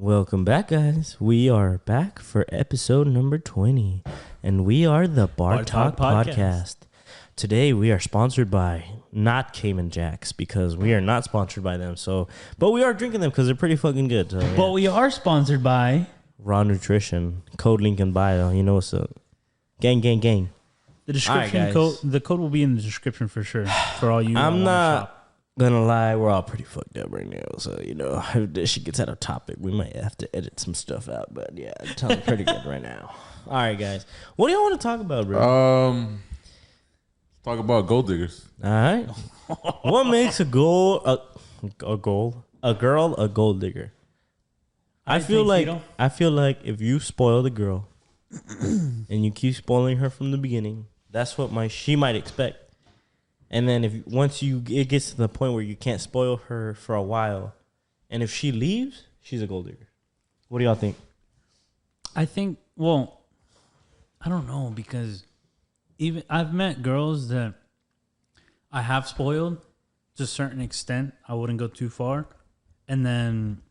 Welcome back, guys. We are back for episode number 20, and we are the Bar Talk Podcast. Today, we are sponsored by not Cayman Jacks because we are not sponsored by them. But we are drinking them because they're pretty fucking good. So, yeah. But we are sponsored by Raw Nutrition. Code link in bio. You know what's up. Gang, gang, gang. The description code. The code will be in the description for sure. For all you. I'm not gonna lie, we're all pretty fucked up right now. So, if this shit gets out of topic, we might have to edit some stuff out. But yeah, I'm telling you, pretty good right now. All right, guys. What do y'all want to talk about, bro? Talk about gold diggers. All right. What makes a girl a gold digger? I feel like if you spoil the girl and you keep spoiling her from the beginning, that's what she might expect. And then it gets to the point where you can't spoil her for a while, and if she leaves, she's a gold digger. What do y'all think? I think. Well, I don't know because even I've met girls that I have spoiled to a certain extent. I wouldn't go too far, and then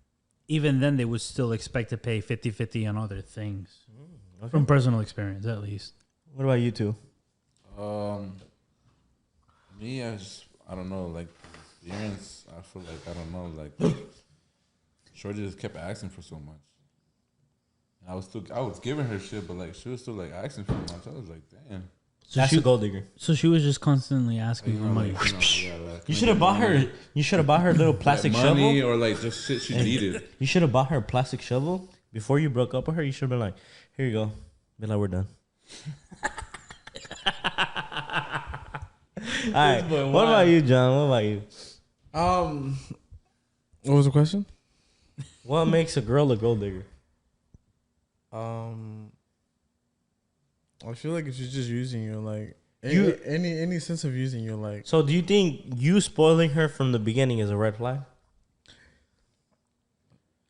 even then they would still expect to pay 50-50 on other things. Okay. From personal experience, at least. What about you two? Me, I don't know, like, experience, I feel like, I don't know, like, Shorty just kept asking for so much. I was giving her shit, but, like, she was still, like, asking for much. I was like, damn. So that's a gold digger. So she was just constantly asking for money. You should have bought her. You should have bought her a little plastic money shovel, or like just shit she needed. You should have bought her a plastic shovel before you broke up with her. You should have been like, "Here you go." Be like, "We're done." All right. What about you, John? What about you? What was the question? What makes a girl a gold digger? I feel like if she's just using you, like any sense of using you, like. So, do you think you spoiling her from the beginning is a red flag?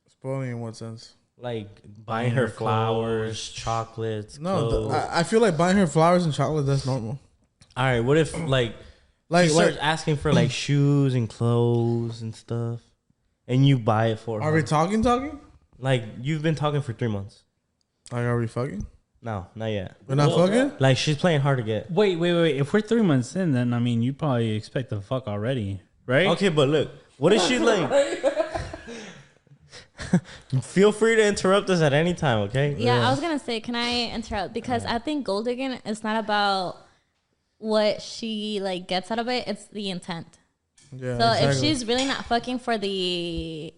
Spoiling in what sense? Like buying her flowers, chocolates. No, I feel like buying her flowers and chocolate, that's normal. All right, what if she starts asking for like shoes and clothes and stuff, and you buy it for her? Are we talking? Like you've been talking for 3 months. Like, are we fucking? No, not yet. We're not fucking? Like she's playing hard to get. Wait. If we're 3 months in, then I mean, you probably expect to fuck already, right? Okay, but look, what is she like? Feel free to interrupt us at any time, okay? Yeah, I was gonna say, can I interrupt? Because I think gold digging is not about what she like gets out of it; it's the intent. Yeah. So exactly. if she's really not fucking for the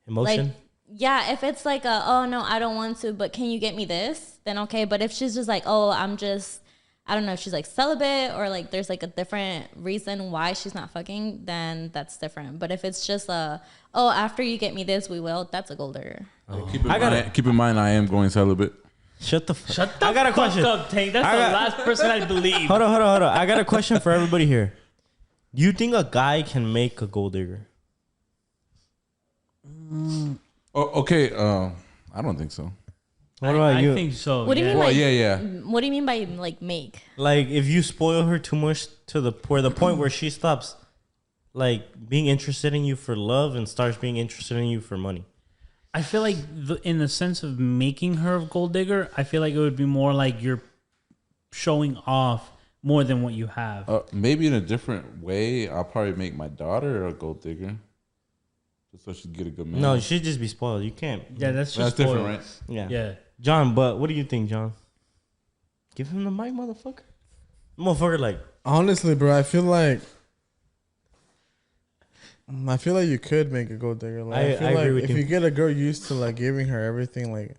emotion, like, yeah, if it's like oh no, I don't want to, but can you get me this? Then okay. But if she's just like, oh, I don't know if she's like celibate or like there's like a different reason why she's not fucking, then that's different. But if it's just oh, after you get me this, we will, that's a gold digger. Oh. Keep in mind, I am going celibate. Shut the fuck up. I got a question. Tank. That's the last person I believe. Hold on. I got a question for everybody here. Do you think a guy can make a gold digger? Oh, okay. I don't think so. What about you? I think so. What do you mean? Well, by, yeah. What do you mean by like make? Like if you spoil her too much to the point where she stops like being interested in you for love and starts being interested in you for money. I feel like in the sense of making her a gold digger, I feel like it would be more like you're showing off more than what you have. Maybe in a different way, I'll probably make my daughter a gold digger. Just so she'd get a good man. No, she'd just be spoiled. You can't. Yeah, that's just different, right? Yeah. John, but what do you think, John? Give him the mic, motherfucker. Motherfucker, like. Honestly, bro, I feel like you could make a gold digger. Like, I feel like agree with if you. you get a girl used to like giving her everything, like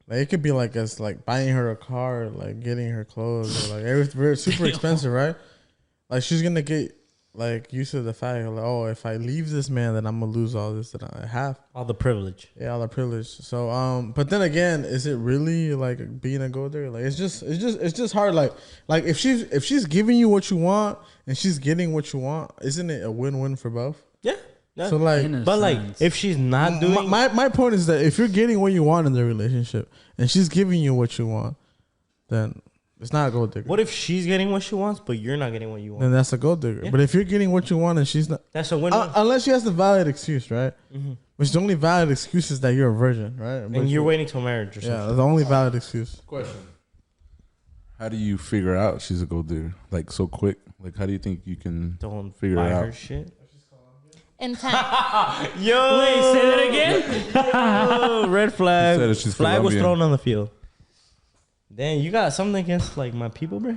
it could be like us like buying her a car, like getting her clothes, or like everything very super expensive, right? Like she's gonna get like used to the fact like, oh, if I leave this man, then I'm gonna lose all this that I have, all the privilege. Yeah, all the privilege. So but then again, is it really like being a gold digger? Like it's just hard. Like if she's giving you what you want and she's getting what you want, isn't it a win-win for both? Yeah. So like, but like, if she's not doing, my point is that if you're getting what you want in the relationship and she's giving you what you want, then it's not a gold digger. What if she's getting what she wants, but you're not getting what you want? Then that's a gold digger. Yeah. But if you're getting what you want and she's not, that's a win-win. Unless she has the valid excuse, right? Mm-hmm. Which the only valid excuse is that you're a virgin, right? And you're waiting till marriage or something. Yeah, the only valid excuse. Question. How do you figure out she's a gold digger? Like, so quick? Like, how do you think you can Don't figure buy it her out? shit. Intent. Yo, Wait, say that again. Yo, red flag. He said she's Flag was Colombian. thrown on the field. Damn, you got something against like my people, bro?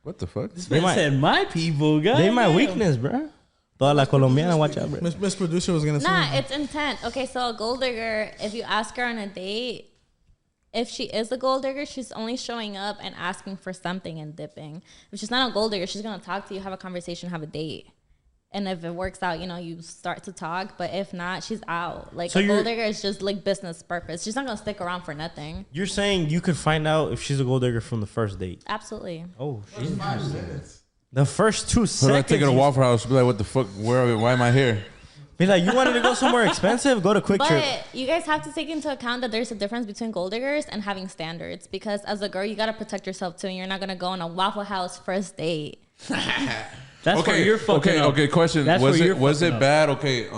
What the fuck? They I said my people, guys. They my weakness, bro. Toda la colombiana, watch out, bro. Miss Producer was gonna say. Nah, it's intent. Okay, so a gold digger, if you ask her on a date, if she is a gold digger, she's only showing up and asking for something and dipping. If she's not a gold digger, she's gonna talk to you, have a conversation, have a date. And if it works out, you know, you start to talk. But if not, she's out. Like, So a gold you're- digger is just like business purpose. She's not gonna stick around for nothing. You're saying you could find out if she's a gold digger from the first date? Absolutely. Oh, shit. The first 2 So do I seconds. take her to you- Waffle House? Be like, what the fuck? Why am I here? Be like, you wanted to go somewhere expensive? Go to Quick Trip. But you guys have to take into account that there's a difference between gold diggers and having standards. Because as a girl, you gotta protect yourself too. And you're not gonna go on a Waffle House first date. That's where you're fucking up. Okay. Question: That's Was where you're it fucking up. bad? Okay.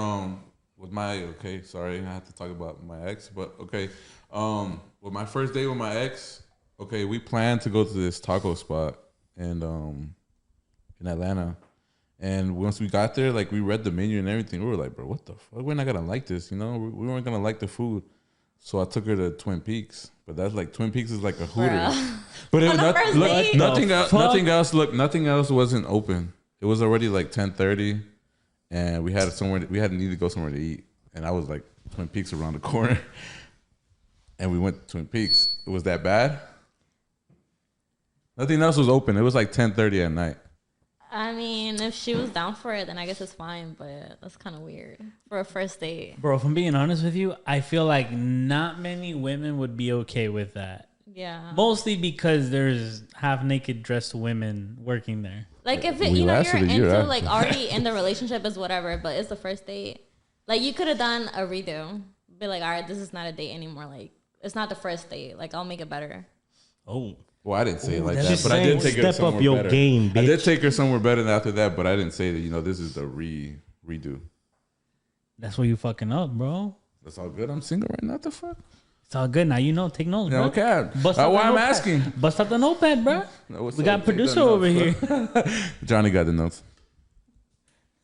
With my sorry, I have to talk about my ex, but okay. With my first date with my ex, okay, we planned to go to this taco spot and in Atlanta. And once we got there, like we read the menu and everything, we were like, bro, what the fuck? We're not gonna like this, you know? We weren't gonna like the food. So I took her to Twin Peaks, but that's like Twin Peaks is like a Hooter. Bruh. But On a first date? nothing else. fuck? Nothing else. Look, nothing else wasn't open. It was already like 10:30, and we had somewhere. We had to need to go somewhere to eat, and I was like Twin Peaks around the corner, and we went to Twin Peaks. It was that bad. Nothing else was open. It was like 10:30 at night. I mean, if she was down for it, then I guess it's fine. But that's kind of weird for a first date. Bro, if I'm being honest with you, I feel like not many women would be okay with that. Yeah. Mostly because there's half naked dressed women working there. Like if it, We you know, lasted you're a year into after. like already in the relationship is whatever, but it's the first date. Like you could have done a redo. Be like, all right, this is not a date anymore. Like it's not the first date. Like I'll make it better. Oh. Well, I didn't say it like that's that, just but I did saying, take her step somewhere up your better. game, I did bitch. take her somewhere better after that, but I didn't say that. You know, this is the redo. That's where you fucking up, bro. That's all good. I'm single right now. What the fuck? It's all good. Now you know. Take notes, bro. Okay. Bust That's out why the I'm notepad. asking. Bust out the notepad, bro. No, what's We up? got Take producer the over notes, here. Johnny got the notes.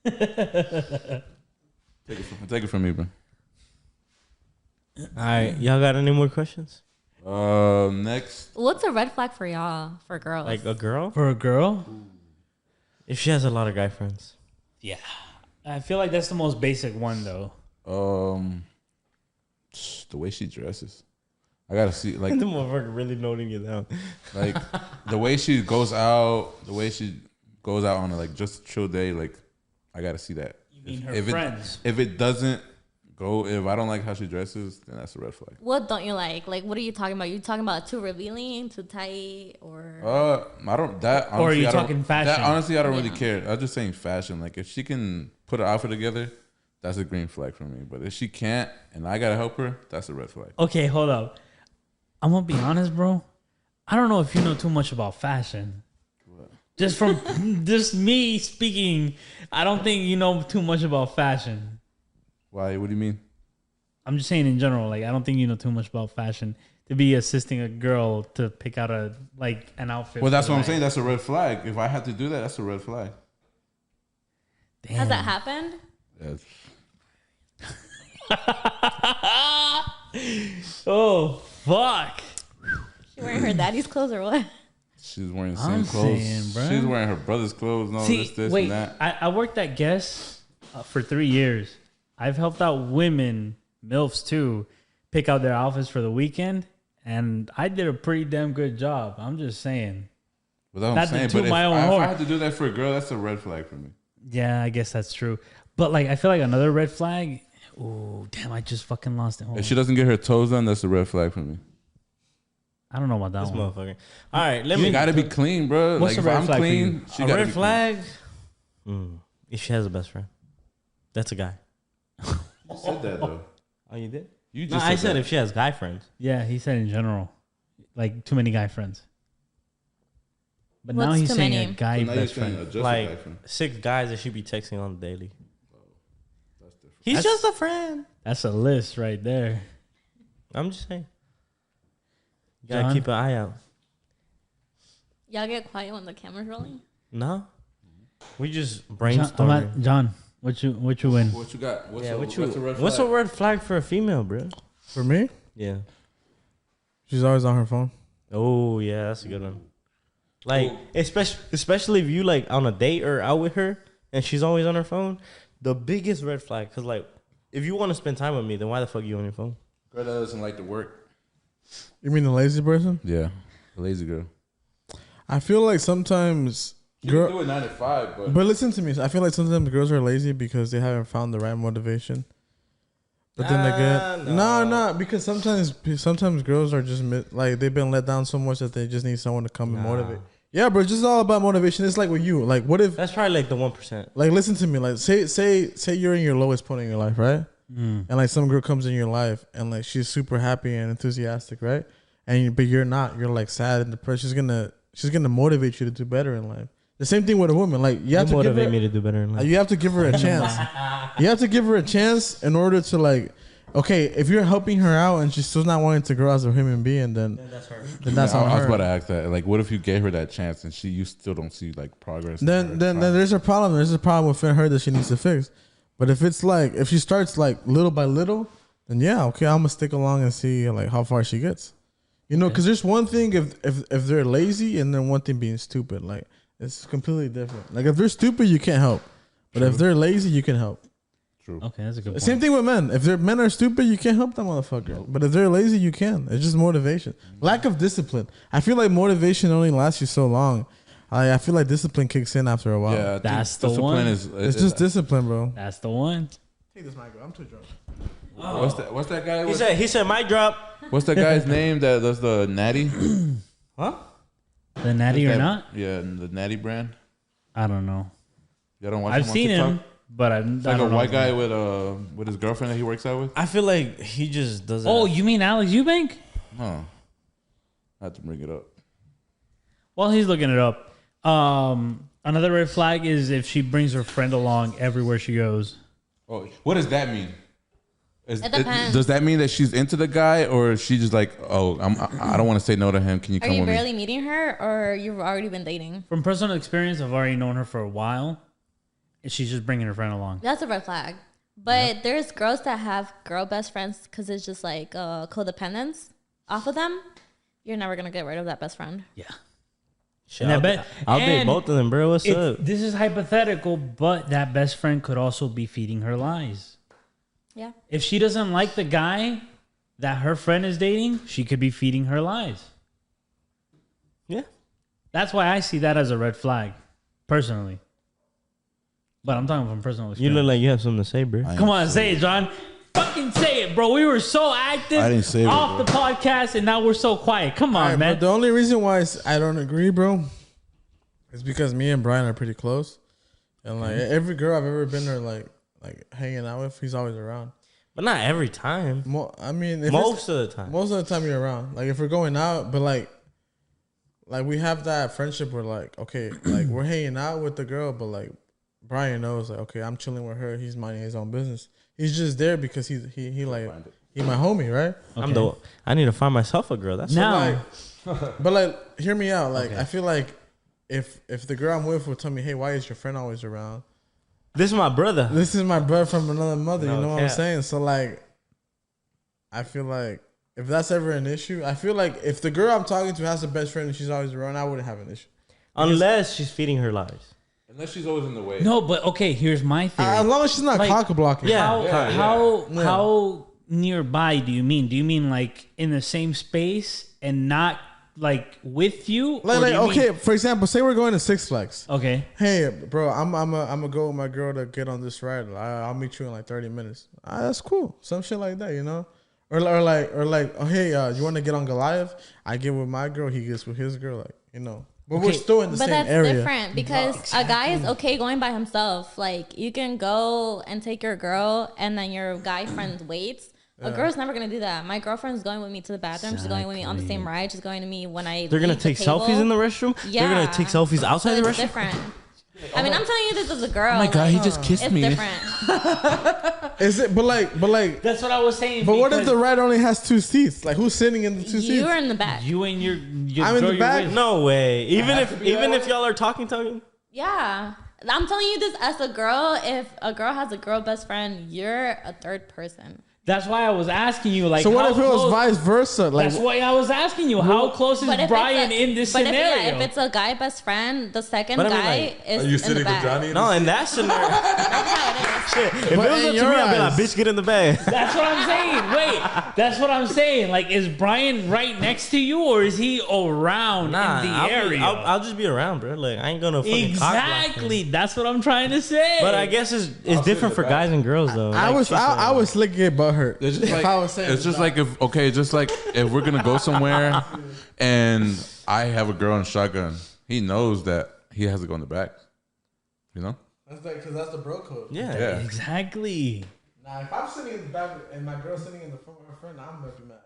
Take it from me, bro. All right. Y'all got any more questions? Next. What's a red flag for y'all for girls? Like a girl? For a girl? If she has a lot of guy friends. Yeah. I feel like that's the most basic one, though. The way she dresses. I gotta see, like, The motherfucker really noting you down. like the way she goes out, on a like just a chill day. Like, I gotta see that. You mean her if friends? If it doesn't go, if I don't like how she dresses, then that's a red flag. what don't you like? Like what are you talking about? You talking about too revealing, too tight, or I don't that. Honestly, Or are you I don't- talking fashion? That, honestly, I don't really Yeah. care. I'm just saying fashion. Like, if she can put her outfit together, that's a green flag for me. But if she can't, and I gotta help her, that's a red flag. Okay, hold up. I'm gonna be honest, bro. I don't know if you know too much about fashion. Just from just me speaking, I don't think you know too much about fashion. Why? What do you mean? I'm just saying in general, like I don't think you know too much about fashion to be assisting a girl to pick out an outfit. Well, that's for what I'm the saying. night. That's a red flag. If I have to do that, that's a red flag. Damn. has that happened? Yes. Oh fuck! She wearing her daddy's clothes or what? She's wearing the same I'm clothes. saying, bruh. She's wearing her brother's clothes and all See, this wait, and that. I worked at Guess for 3 years. I've helped out women, MILFs too, pick out their outfits for the weekend, and I did a pretty damn good job. I'm just saying. But that's what not I'm to saying. toot But if my own I horn. have to do that for a girl, that's a red flag for me. Yeah, I guess that's true. But like, I feel like another red flag. Oh damn! I just fucking lost it. Hold If on. she doesn't get her toes done, that's a red flag for me. I don't know about that This one. motherfucker. All right, let You me. gotta be clean, bro. What's Like, a if red I'm flag for clean, you? she A gotta red be flag. If she has a best friend, that's a guy. Clean. You said that though. Oh, you did? You No, just I said that. if she has guy friends. Yeah, he said in general, like too many guy friends. But now What's he's too saying many? a guy So now you're best saying friend. just a Like guy friend. 6 guys that she be texting on the daily. That's different. He's just a friend. That's a list right there. I'm just saying. You gotta John? keep an eye out. Y'all get quiet when the camera's rolling. No, we just brainstorming. John, what you win? What you got? What's What's a red flag for a female, bro? For me, Yeah. she's always on her phone. Oh yeah, that's a good one. Like especially if you like on a date or out with her and she's always on her phone, the biggest red flag. Cause like if you want to spend time with me, then why the fuck are you on your phone? Girl that doesn't like to work. You mean the lazy person? Yeah, the lazy girl. I feel like sometimes You can do it 9 to 5, But listen to me. I feel like sometimes girls are lazy because they haven't found the right motivation. But then again, no, because sometimes girls are just like they've been let down so much that they just need someone to come and motivate. Yeah, bro, it's just all about motivation. It's like with you. Like, what if? That's probably like the 1%. Like, listen to me. Like, say you're in your lowest point in your life, right? And like some girl comes in your life and like she's super happy and enthusiastic, right? But you're not. You're like sad and depressed. She's gonna motivate you to do better in life. The same thing with a woman. Like you have to motivate me to do better in life. You have to give her a chance. You have to give her a chance in order to like. Okay, if you're helping her out and she's still not wanting to grow as a human being, then that's her. Then that's on her. I was about to ask that. Like, what if you gave her that chance and you still don't see like progress? Then there's a problem. There's a problem within her that she needs to fix. But if it's like if she starts like little by little, then yeah, okay, I'm gonna stick along and see like how far she gets. You know, because there's one thing if they're lazy and then one thing being stupid. Like it's completely different. Like if they're stupid, you can't help. But if they're lazy, you can help. True. Okay, that's a good point. Same thing with men. If men are stupid, you can't help that motherfucker. Nope. But if they're lazy, you can. It's just motivation. Lack of discipline. I feel like motivation only lasts you so long. I feel like discipline kicks in after a while. Yeah, that's the one. It's just discipline, bro. That's the one. Take this mic, bro. I'm too drunk. Oh. What's that guy? He said mic drop. What's that guy's name that does the natty? Huh? The natty or not? Yeah, the natty brand. I don't know. You don't watch I've him on seen TikTok? him, but It's like a white guy with his girlfriend that he works out with. I feel like he just doesn't. Oh, you mean Alex Eubank? Huh. I have to bring it up. Well, he's looking it up. Another red flag is if she brings her friend along everywhere she goes. Oh, what does that mean? It depends. Does that mean that she's into the guy, or is she just like, oh, I don't want to say no to him. Can you Are come you with me? barely meeting her, or you've already been dating? From personal experience, I've already known her for a while. And she's just bringing her friend along. That's a red flag. But there's girls that have girl best friends because it's just like codependence off of them. You're never gonna get rid of that best friend. Yeah. Shit, I'll date both of them, bro. What's up? This is hypothetical, but that best friend could also be feeding her lies. Yeah. If she doesn't like the guy that her friend is dating, she could be feeding her lies. Yeah. That's why I see that as a red flag, personally. But I'm talking from personal experience. You look like you have something to say, bro. Come on, say it, John. Fucking say it, bro. We were so active I didn't say it, off bro. the podcast, and now we're so quiet. Come on, All right, man. but the only reason why I don't agree, bro, is because me and Brian are pretty close, and like every girl I've ever been there, like hanging out with, he's always around. But not every time. I mean, if Most of the time. most of the time you're around. Like if we're going out, but like we have that friendship where like okay, like we're hanging out with the girl, but like Brian knows like okay, I'm chilling with her. He's minding his own business. He's just there because he my homie, right? Okay. I need to find myself a girl. That's Now, But like, hear me out. Like, I feel like if the girl I'm with would tell me, "Hey, why is your friend always around?" This is my brother. This is my brother from another mother. No You know what cap. I'm saying? So like, I feel like if that's ever an issue, I feel like if the girl I'm talking to has a best friend and she's always around, I wouldn't have an issue. Unless she's feeding her lies. Unless she's always in the way. no, but okay, here's my theory. As long as she's not Like, cock blocking. Yeah. How nearby do you mean? Do you mean like in the same space and not like with you? Or Like do you okay, mean- for example, say we're going to Six Flags. Okay. Hey, bro, I'm gonna go with my girl to get on this ride. I'll meet you in like 30 minutes. That's cool. Some shit like that, you know. Or like, oh hey, you want to get on Goliath? I get with my girl. He gets with his girl. Like, you know. But we're still in the But same that's area. different because a guy is okay going by himself. Like you can go and take your girl, and then your guy friend waits. A girl's never gonna do that. My girlfriend's going with me to the bathroom. She's going with me on the same ride. She's going to me when I. They're gonna leave the take table. selfies in the restroom. Yeah. They're gonna take selfies outside So the it's restroom. different. I mean, I'm telling you this as a girl. Oh my god, he just kissed It's me. different. Is it? But like. That's what I was saying. But what if because the ride only has 2 seats? Like who's sitting in the 2 seats? You're in the back. you and your I'm in girl the you're back. with- No way. Even if y'all are talking. Yeah. I'm telling you this as a girl. If a girl has a girl best friend, you're a third person. That's why I was asking you. Like, So what how if it was close- vice versa? Like, That's why I was asking you. How close is But if Brian it's a- in this but scenario? If it's a guy best friend, the second But I mean, guy like, is Are you in sitting the with back. Johnny? No, in that scenario, That's how it is. shit. If it But was in up to your me, I'd be like, eyes- bitch, get in the bag. That's what I'm saying. Wait, that's what I'm saying. Like, is Brian right next to you, or is he around in the area? I'll just be around, bro. Like, I ain't gonna fucking cock block him. Exactly. That's what I'm trying to say. But I guess it's sit different in for the guys and girls, though. I Like, was she's saying. I was slick get butthurt. It's just if like I was saying it's just like if we're gonna go somewhere and I have a girl in shotgun, he knows that he has to go in the back. You know? That's like because that's the bro code. Yeah. Yeah. exactly. Nah, if I'm sitting in the back and my girl's sitting in the front with her friend, I'm gonna be mad.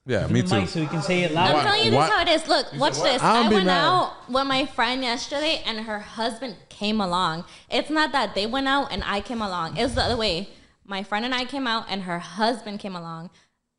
Yeah, Give me the mic too. so we can say it I'm loud. telling you this What? how it is. Look, watch this. I'll I be went mad. out with my friend yesterday, and her husband came along. It's not that they went out and I came along. It's the other way. My friend and I came out, and her husband came along.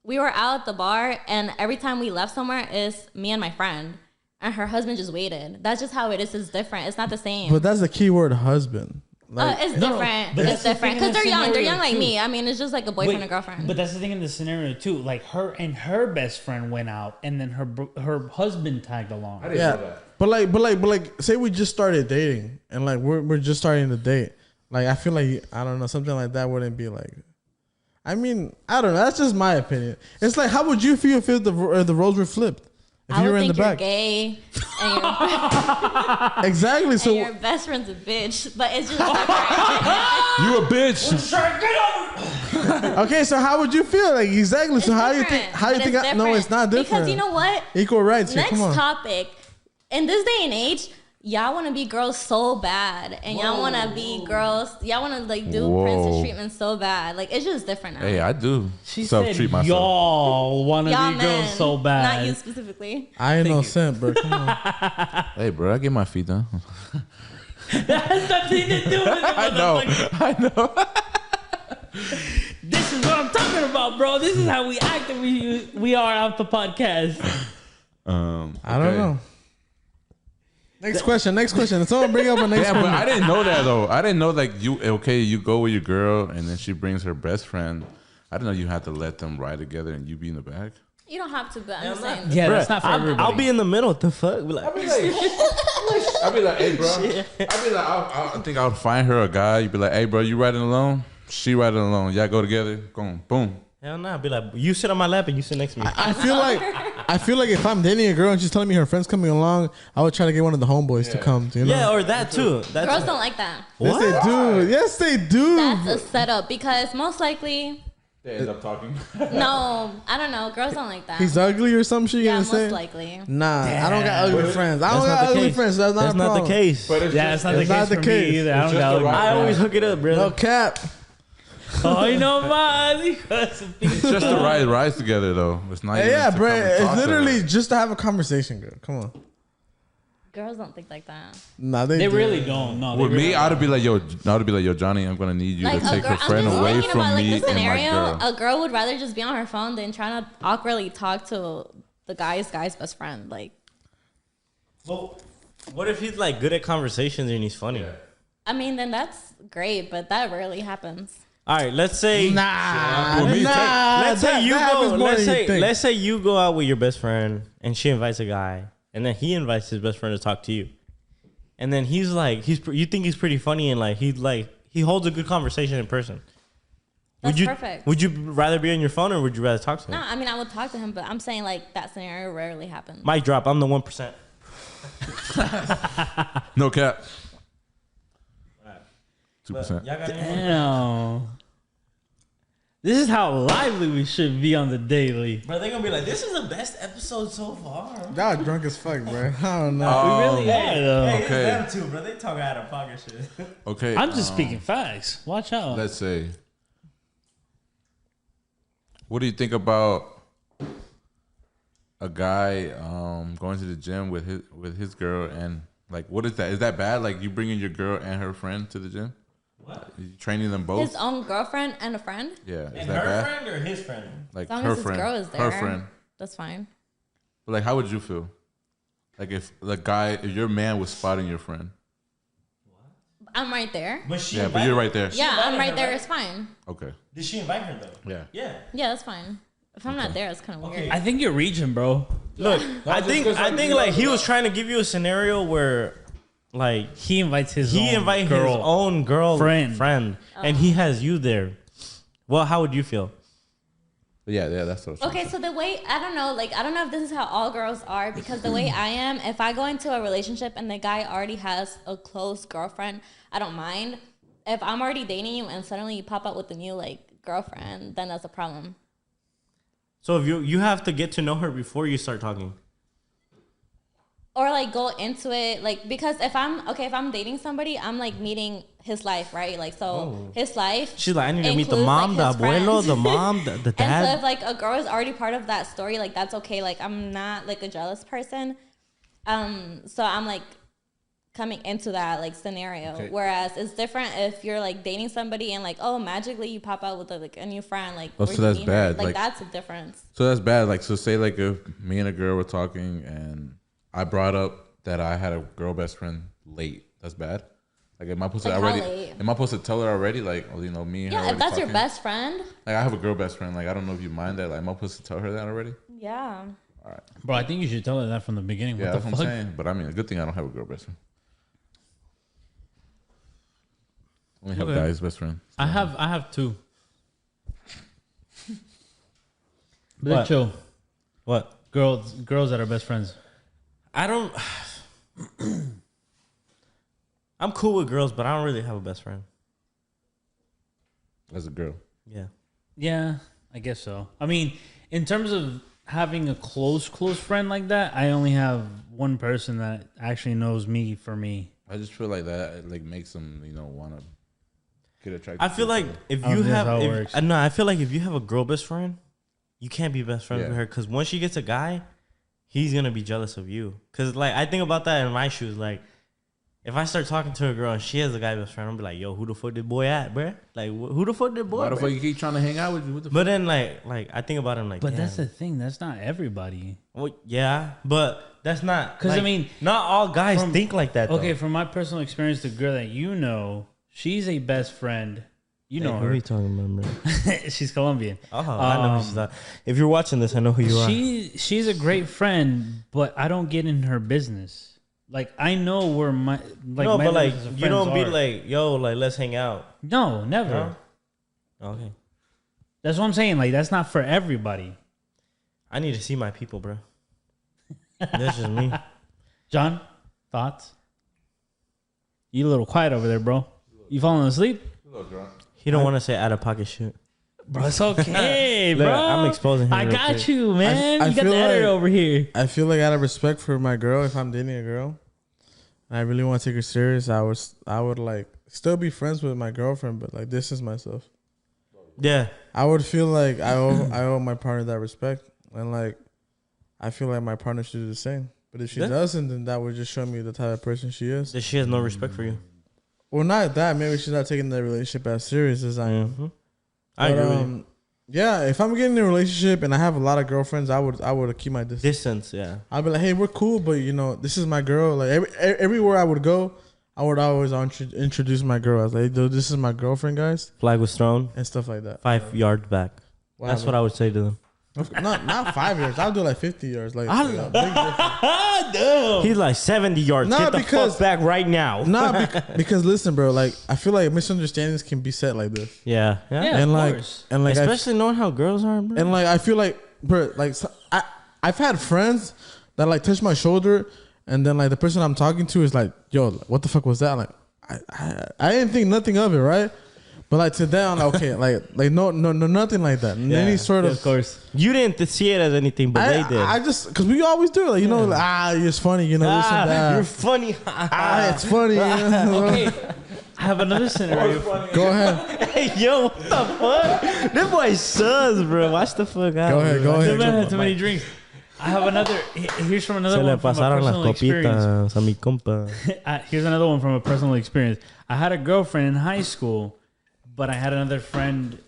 We were out at the bar, and every time we left somewhere, it's me and my friend, and her husband just waited. That's just how it is. It's different. It's not the same. But that's the key word, husband. Like, It's No, different. but It's that's the different thing in because the they're young. They're scenario, young like too. me. I mean, it's just like a boyfriend Wait, and girlfriend. But that's the thing in the scenario too. Like her and her best friend went out, and then her husband tagged along. yeah, but like, say we just started dating and like we're just starting to date. Like I feel like I don't know, something like that wouldn't be like. I mean, I don't know. That's just my opinion. It's like, how would you feel if the roles were flipped? If I you would were in the think you're back, gay, and exactly. and So your best friend's a bitch. But it's just different. You a bitch. okay, so how would you feel? Like exactly. So It's how do you different, think? How do you but think? it's No, it's different. not different. Because you know what? Equal rights. Here, Next come on. topic. In this day and age, y'all want to be girls so bad, and y'all want to be girls. Y'all want to like do Whoa. princess treatment so bad. Like it's just different now. Hey, I do She self-treat said, myself. "Y'all want to Y'all be men, girls so bad." Not you specifically. I ain't no simp, bro. Come on. Hey, bro, I get my feet done. That has nothing to do with it. I know. This is what I'm talking about, bro. This is how we act and we are out the podcast. I don't know. Next question. Someone bring up a next Yeah, but one. I didn't know that though. I didn't know like you go with your girl and then she brings her best friend. I didn't know you had to let them ride together and you be in the back. You don't have to, but I'm just saying. Yeah, Bruh, that's not for everybody. I'll be in the middle. What the fuck? Be like, I'd be like, hey, bro. I'd be like, I think I would find her a guy. You'd be like, hey, bro, you riding alone? She riding alone. Y'all go together. Boom, boom. hell nah. Be like, you sit on my lap and you sit next to me. I feel like if I'm dating a girl and she's telling me her friend's coming along, I would try to get one of the homeboys to come. You know? Yeah, or that too. That's Girls don't like that. Yes, they do. Yes, they do. That's a setup because most likely, They end up talking. no, I don't know. Girls don't like that. He's ugly or some shit. You yeah, gonna most say? likely. Nah, I don't got ugly friends. I That's don't not got the ugly case. friends. So that's not That's a not problem. the case. But it's Yeah, it's not the It's not case the for case. me either. I It's don't just got the right- I always hook it up, brother. No cap. Oh, you know, man. It's just to ride rides together though. It's not. even Yeah, to bro. come and It's talk to literally her. just to have a conversation, girl. Come on. Girls don't think like that. Nah, They do. really don't. No, With they me, really I'd be like, yo, Johnny, I'm gonna need you Like to a take girl, her friend I'm just away thinking from about like me the and my scenario. girl. A girl would rather just be on her phone than trying to awkwardly talk to the guy's best friend. Like, Well, what if he's like good at conversations and he's funny? I mean, then that's great, but that rarely happens. All right, let's say Nah, me, nah. let's say you happens go. more Let's than you say think. let's say you go out with your best friend and she invites a guy, and then he invites his best friend to talk to you, and then he's like, you think he's pretty funny and like he holds a good conversation in person. That's would you perfect. Would you rather be on your phone or would you rather talk to him? No, I mean, I would talk to him, but I'm saying like that scenario rarely happens. Mic drop. I'm the 1%. No cap. But 2%. y'all got any more? Damn. This is how lively we should be on the daily. Bro, they're gonna be like, this is the best episode so far. Y'all drunk as fuck, bro. I don't know. We really are, though. Hey, Okay. it's them too, bro. They talk out of pocket shit. Okay. I'm just speaking facts. Watch out. Let's say. What do you think about a guy going to the gym with his girl and Like, what is that? Is that bad? Like, you bringing your girl and her friend to the gym? What? You training them both? His own girlfriend and a friend. Yeah. Is And that her bad? friend or his friend? Like, As long her as his friend. girl is there. Her friend. That's fine. But, like, how would you feel? Like, if your man was spotting your friend. I'm right there. But she Yeah, but you're right there. Yeah, I'm invited right her, there. right? It's fine. Okay. Did she invite her though? Yeah. Yeah. Yeah, that's fine. If I'm not there, it's kind of Okay. weird. I think you're reaching, bro. Look, I think like he was trying to give you a scenario where like He invites his he own invite girl. his own girl Friend. and he has you there. Well, how would you feel? But yeah, that's what Okay, so the way I don't know if this is how all girls are, because the way I am, if I go into a relationship and the guy already has a close girlfriend, I don't mind. If I'm already dating you and suddenly you pop out with a new like girlfriend, then that's a problem. So if you have to get to know her before you start talking. Or like go into it like, because if I'm dating somebody, I'm like meeting his life, right? Like his life. She's like, I need to meet the includes, mom, like, the his abuelo, friends. the mom, the And so dad. if like a girl is already part of that story, like that's okay. Like I'm not like a jealous person. So I'm like coming into that like scenario. Okay. Whereas it's different if you're like dating somebody and like, oh, magically you pop out with like a new friend. Like, Oh, where'd so you that's meet her? bad. Like Like- that's a difference. So that's bad. Like, so say like if me and a girl were talking and I brought up that I had a girl best friend late. That's bad. Like, am I supposed to Like, how already? late? Am I supposed to tell her already? Like, oh, you know, me and her. Yeah, if already that's your talking? best friend. Like, I have a girl best friend. Like, I don't know if you mind that. Like, am I supposed to tell her that already? Yeah. Bro, I think you should tell her that from the beginning. Yeah, What that's the what fuck? I'm saying. But I mean, a good thing I don't have a girl best friend. Only have Okay. guys best friend. I have two. But What? they're chill. What? Girls that are best friends. I don't. I'm cool with girls, but I don't really have a best friend. As a girl. Yeah. Yeah, I guess so. I mean, in terms of having a close friend like that, I only have one person that actually knows me for me. I just feel like that like makes them, you know, want to get attracted. I feel to each like other. if Oh, you that's have, how it works. no, I feel like if you have a girl best friend, you can't be best friends Yeah. with her because once she gets a guy, he's gonna be jealous of you. Cause like I think about that in my shoes. Like if I start talking to a girl and she has a guy best friend, I'm be like, yo, who the fuck did boy at, bruh? Like who the fuck did boy? Why the bruh? fuck you keep trying to hang out with you? What the But then like I think about him like, But damn. that's the thing. That's not everybody. Well, yeah, but that's not 'Cause, I like, mean, not all guys think like that. Okay, though. from my personal experience, the girl that you know, she's a best friend. You know Who are her. you talking about, bro? She's Colombian. Oh, I know who she's talking. If you're watching this, I know who you are. She's a great friend, but I don't get in her business. Like I know where my like No, my but like levels of you don't friends be are. like, yo, like let's hang out. No, never. No? Okay. That's what I'm saying. Like that's not for everybody. I need to see my people, bro. That's just me. John, thoughts? You a little quiet over there, bro. You falling asleep? He don't want to say out of pocket shit. Bro, it's okay, Look, bro. I'm exposing him I real got quick. you, man. I you got feel the editor like- over here. I feel like out of respect for my girl, if I'm dating a girl, and I really want to take her serious, I would like still be friends with my girlfriend, but like distance myself. Yeah. I would feel like I owe my partner that respect, and like I feel like my partner should do the same. But if she Yeah. doesn't, then that would just show me the type of person she is. That she has no respect for you. Well, not that. Maybe she's not taking the relationship as serious as I am. Mm-hmm. I But, agree with you. yeah, if I'm getting in a relationship and I have a lot of girlfriends, I would keep my distance. Distance, yeah. I'd be like, hey, we're cool, but you know, this is my girl. Like everywhere I would go, I would always introduce my girl. I was like, dude, this is my girlfriend, guys, Flag was thrown and stuff like that. 5 yards back. That's what I would say to them. Not 5 years. I'll do like 50 years. Like I- a big difference. He's like 70 yards. Nah, Get the because- fuck back right now. Nah, because listen, bro. Like I feel like misunderstandings can be set like this, Yeah. Yeah. Yeah, and of like course. and like Especially knowing how girls are, bro. and like I feel like, bro, like I've had friends that like touch my shoulder, and then like the person I'm talking to is like, yo, what the fuck was that? Like I didn't think nothing of it, right? But like to them, like, okay, like no, nothing like that. Yeah. Any sort Yeah, of. of course. You didn't see it as anything, but they did. I just because we always do it, like, you know, like, it's funny, you know, this and that. You're funny. It's funny. You know? Okay, I have another scenario. Go ahead. Hey, yo, what the fuck? This boy sus, bro. Watch the fuck out. Go ahead, bro. go The ahead. man had too many drinks. I have another. Here's from another Se le one from a pasaron las personal experience. copitas a mi compa. Here's another one from a personal experience. I had a girlfriend in high school, but I had another friend.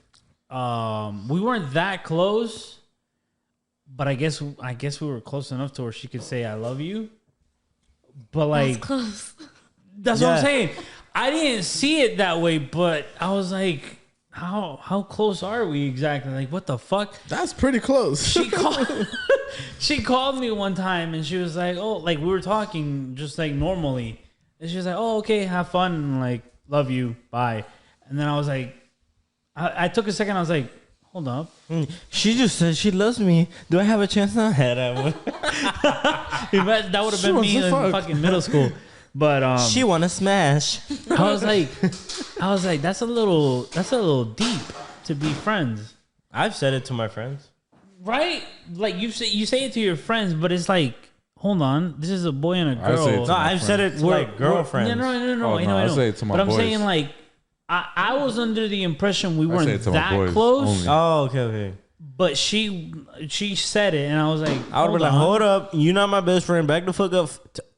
We weren't that close, but I guess we were close enough to where she could say "I love you." But like, That's close. that's what I'm saying. I didn't see it that way, but I was like, how close are we exactly? Like, what the fuck? That's pretty close. She called me one time and she was like, oh, like we were talking just like normally. And she was like, oh, okay, have fun. And like, love you. Bye. And then I was like, I took a second. I was like, hold up. She just said she loves me. Do I have a chance now? That would have been me in fucking middle school. But she wanna smash. I was like, that's a little deep to be friends. I've said it to my friends. Right? Like you say it to your friends, but it's like, hold on, this is a boy and a girl. No, I've said it to like girlfriends. No. Oh, I know. I say it to my but I'm boys. saying like, I was under the impression we say weren't it to my that boys close. only. Oh, okay. But she said it, and I was like, I would be like, hold up, you're not my best friend. Back the fuck up.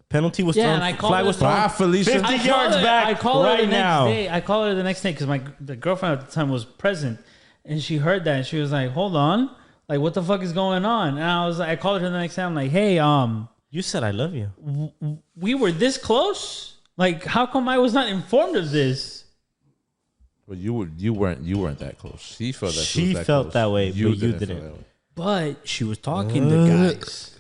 Penalty was thrown. and I called Flag was it- thrown. Bye, Felicia. 50 yards back I called her right the next now. day. I called her the next day because the girlfriend at the time was present, and she heard that. And she was like, "Hold on, like what the fuck is going on?" And I called her the next day. I'm like, "Hey, You said I love you. we were this close. Like, how come I was not informed of this?" But you weren't that close. She felt that. She was felt close. that way, but you feel didn't. that way. But she was talking to guys.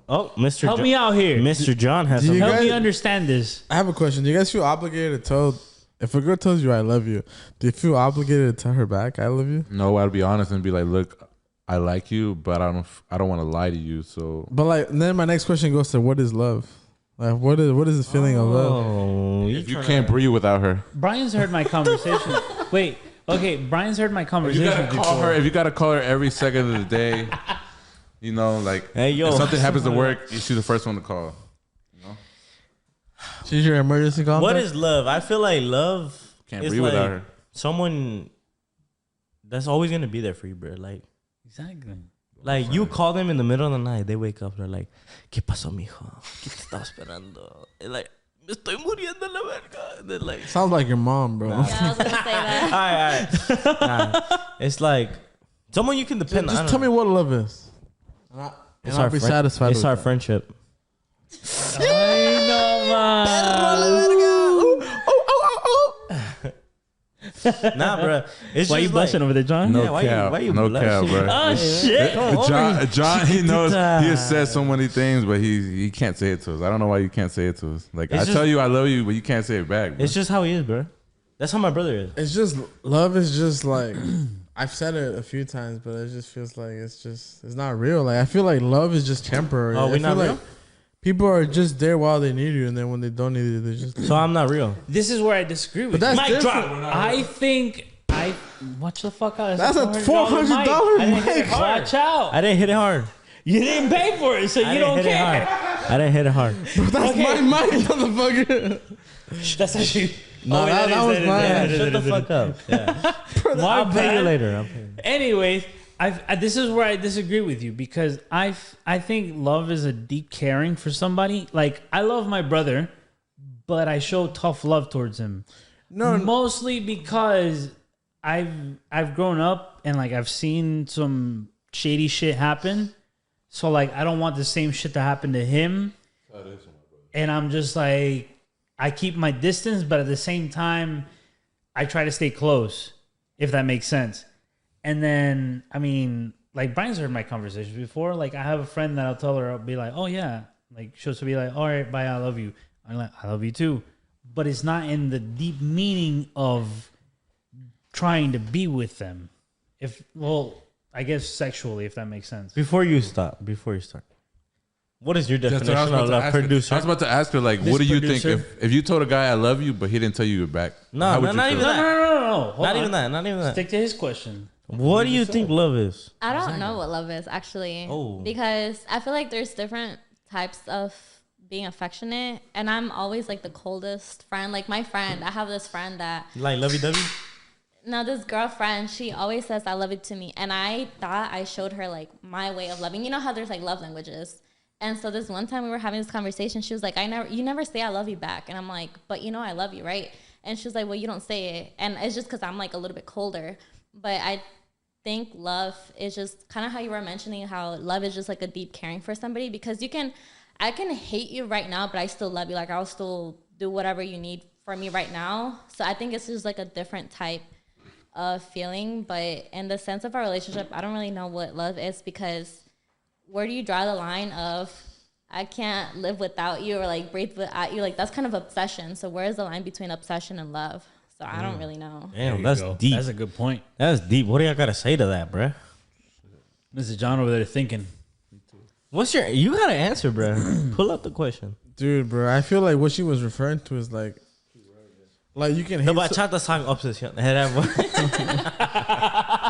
Oh, Mr. Help me out here. Mr. John has Do you some. Help guys- me understand this. I have a question. Do you guys feel obligated to tell if a girl tells you I love you? Do you feel obligated to tell her back I love you? No, I'd be honest and be like, look, I like you, but I don't want to lie to you. So But like, then my next question goes to what is love? Like, what is the feeling of love? Oh, if you can't breathe without her, Brian's heard my conversation. Wait, okay. Brian's heard my if you conversation gotta call before. her. If you gotta call her every second of the day, you know, like Hey, yo. if something happens to work, she's the first one to call. She's your emergency contact. What is love? I feel like love Can't is breathe like without her. someone that's always gonna be there for you, bro. Exactly. Like you call them in the middle of the night, they wake up, they're like, ¿Qué pasó, mijo? ¿Qué te estaba esperando? And like, me estoy muriendo la verga. And then like, Sounds like your mom, bro. Yeah, I was gonna say that. all right. Nah. It's like someone you can depend on. Just tell me what love is. And I'll be satisfied. It's with our that. friendship. Ay, no, man. Nah, bro. It's Why just you blushing over there, John? No Yeah, why you- cap. why you no blushing? cap, bro. Oh, shit. Come over here. John, he knows. He Chiquitita. has said so many things, but he can't say it to us. I don't know why you can't say it to us. Like It's I just- tell you I love you, but you can't say it back. Bro. It's just how he is, bro. That's how my brother is. It's just love is just like I've said it a few times, but it just feels like it's not real. Like I feel like love is just temporary. Oh, we I not feel real? like people are just there while they need you, and then when they don't need you, they just. So I'm not real. This is where I disagree with But that's you. different. I think watch the fuck out. That's a $400 I didn't hit it mic. hard. Watch out. I didn't hit it hard. You didn't pay for it, so I you didn't don't hit it care. hard. I didn't hit it hard. That's my mic, motherfucker. That's actually. No, wait, that was is, mine. that is, Shut the fuck up. Yeah. My I'll pay bad. you later. I'll pay you. Anyways, this is where I disagree with you because I think love is a deep caring for somebody. Like I love my brother, but I show tough love towards him. No, Mostly because I've grown up and like I've seen some shady shit happen. So like I don't want the same shit to happen to him. And I'm just like I keep my distance, but at the same time I try to stay close, if that makes sense. And then I mean, like Brian's heard my conversations before. Like I have a friend that I'll tell her, I'll be like, oh yeah. Like she'll be like, all right, bye, I love you. I'm like, I love you too. But it's not in the deep meaning of trying to be with them. I guess sexually, if that makes sense. Before you start, what is your That's what definition I was about of to a ask her. producer? I was about to ask her, like, This what do you producer? think if you told a guy I love you, but he didn't tell you you're back? No, how would not you even feel? that. No. Hold Not on. even that. Not even that. Stick to his question. What do you think love is? I don't know what love is actually. Oh. Because I feel like there's different types of being affectionate, and I'm always like the coldest friend. Like my friend, I have this friend that Like lovey dovey? Now this girlfriend, she always says I love you to me, and I thought I showed her like my way of loving. You know how there's like love languages, and so this one time we were having this conversation. She was like, you never say I love you back," and I'm like, "But you know I love you, right?" And she was like, "Well, you don't say it," and it's just because I'm like a little bit colder. But I think love is just kind of how you were mentioning how love is just like a deep caring for somebody, because I can hate you right now, but I still love you. Like I'll still do whatever you need for me right now. So I think it's just like a different type of feeling. But in the sense of our relationship, I don't really know what love is, because where do you draw the line of I can't live without you or like breathe without you? Like that's kind of obsession. So where is the line between obsession and love? So I don't really know. Damn, that's deep. That's a good point. That's deep. What do y'all got to say to that, bruh? Mr. John over there thinking. You got to answer, bruh. Pull up the question. Dude, bro, I feel like what she was referring to is like you can hate. No, but chat the song obsession.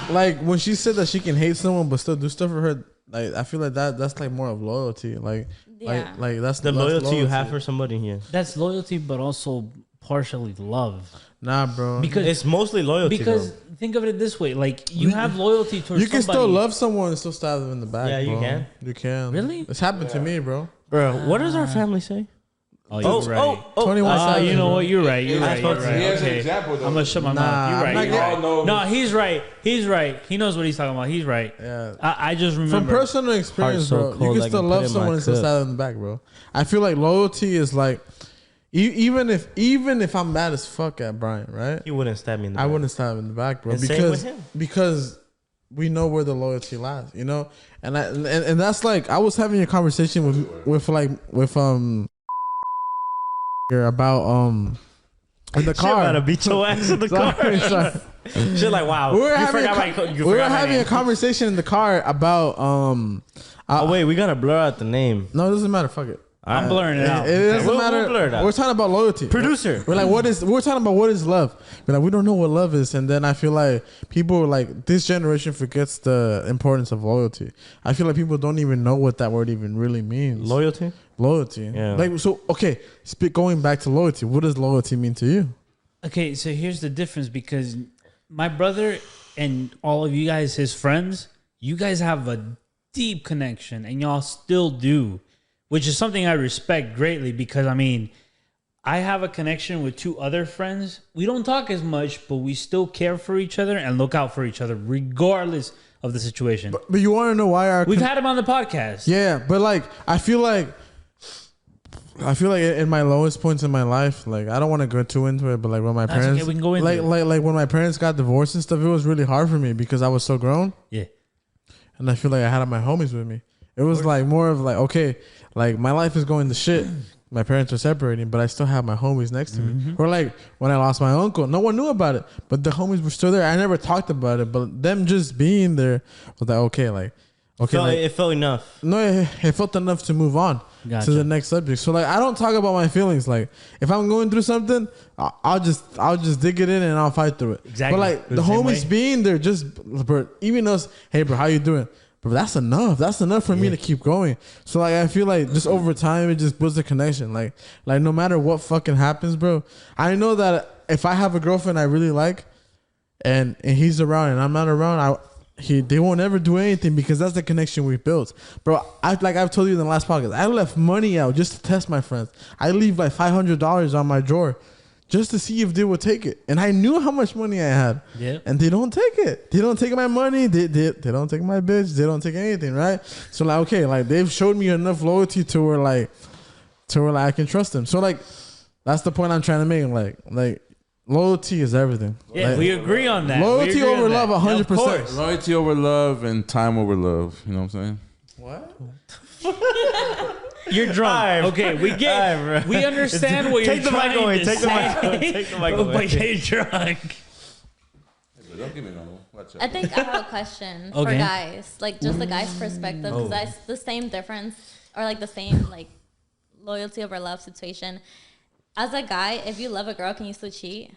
Like when she said that she can hate someone but still do stuff for her. Like I feel like that's like more of loyalty. Like that's the loyalty you have for somebody here. That's loyalty, but also partially love. Nah, bro. Because it's mostly loyalty. Because think of it this way: like you have loyalty towards. You can somebody. still love someone and still stab them in the back. Yeah, you bro. can. You can. Really? It's happened to me, bro. Bro, what does our family say? Oh, you're right. 21 you know what? You're right. You're right. You're He right. has an Okay. example, though. I'm gonna shut my Nah, mouth. You're I'm right. not You're right. No, he's right. He's right. He knows what he's talking about. He's right. Yeah. I just remember From personal experience, so bro, you cold can I still can put love in my someone and still cup. stab them in the back, bro. I feel like loyalty is like even if I'm mad as fuck at Brian, right? He wouldn't stab me in the I back. wouldn't stab him in the back, bro. And same with him. Because we know where the loyalty lies, you know? And that's like I was having a conversation with about in the car. About to beat your ass in the car. Sorry. She's like, wow. We were You having, forgot a, my- you we were forgot my having a name. conversation in the car about Oh wait, we gotta blur out the name. no, it doesn't matter. Fuck it. I'm blurring it out. It doesn't We'll matter. blur it out. We're talking about loyalty. Producer. We're like, we're talking about what is love. We're like, we don't know what love is, and then I feel like people like this generation forgets the importance of loyalty. I feel like people don't even know what that word even really means. Loyalty? Loyalty. Yeah. Like so. Okay. Going back to loyalty, what does loyalty mean to you? Okay, so here's the difference, because my brother and all of you guys, his friends, you guys have a deep connection, and y'all still do, which is something I respect greatly, because I mean, I have a connection with two other friends. We don't talk as much, but we still care for each other and look out for each other regardless of the situation. But you want to know why We've had him on the podcast. Yeah, but like I feel like in my lowest points in my life, like I don't want to go too into it, but like when my That's parents, okay, we can go into it. like when my parents got divorced and stuff, it was really hard for me because I was so grown, Yeah. and I feel like I had my homies with me. It was like more of like okay, like my life is going to shit. My parents are separating, but I still have my homies next to me. Or like when I lost my uncle, no one knew about it, but the homies were still there. I never talked about it, but them just being there was like okay, like okay, like, It felt enough. no, it felt enough to move on Gotcha. to the next subject. So like, I don't talk about my feelings. Like, if I'm going through something, I'll just dig it in and I'll fight through it. Exactly. But like The the same homies way. being there, just bro, even us, hey bro, how you doing? But that's enough. That's enough for me to keep going. So like, I feel like just over time, it just builds a connection. Like no matter what fucking happens, bro, I know that if I have a girlfriend I really like, and he's around and I'm not around, they won't ever do anything because that's the connection we built, bro. I've told you in the last podcast, I left money out just to test my friends. I leave like $500 on my drawer just to see if they would take it, and I knew how much money I had. Yeah. And they don't take it. They don't take my money. They don't take my bitch. They don't take anything, right? So like, okay, like they've showed me enough loyalty to where I can trust them. So like, that's the point I'm trying to make. Like. Loyalty is everything. Yeah, Like, we agree on that. Loyalty We agree on over that. love, 100%. Of course. Loyalty over love and time over love. You know what I'm saying? What? You're drunk. Alright, Okay, we get. alright, bro. We understand what you're Take the mic trying away, to take the mic say, away, take the mic but away. you're drunk. But don't give me no. Watch out. I think I have a question for Okay. guys, like just the guys' perspective, because that's the same difference, or like the same like loyalty over love situation. As a guy, if you love a girl, can you still cheat?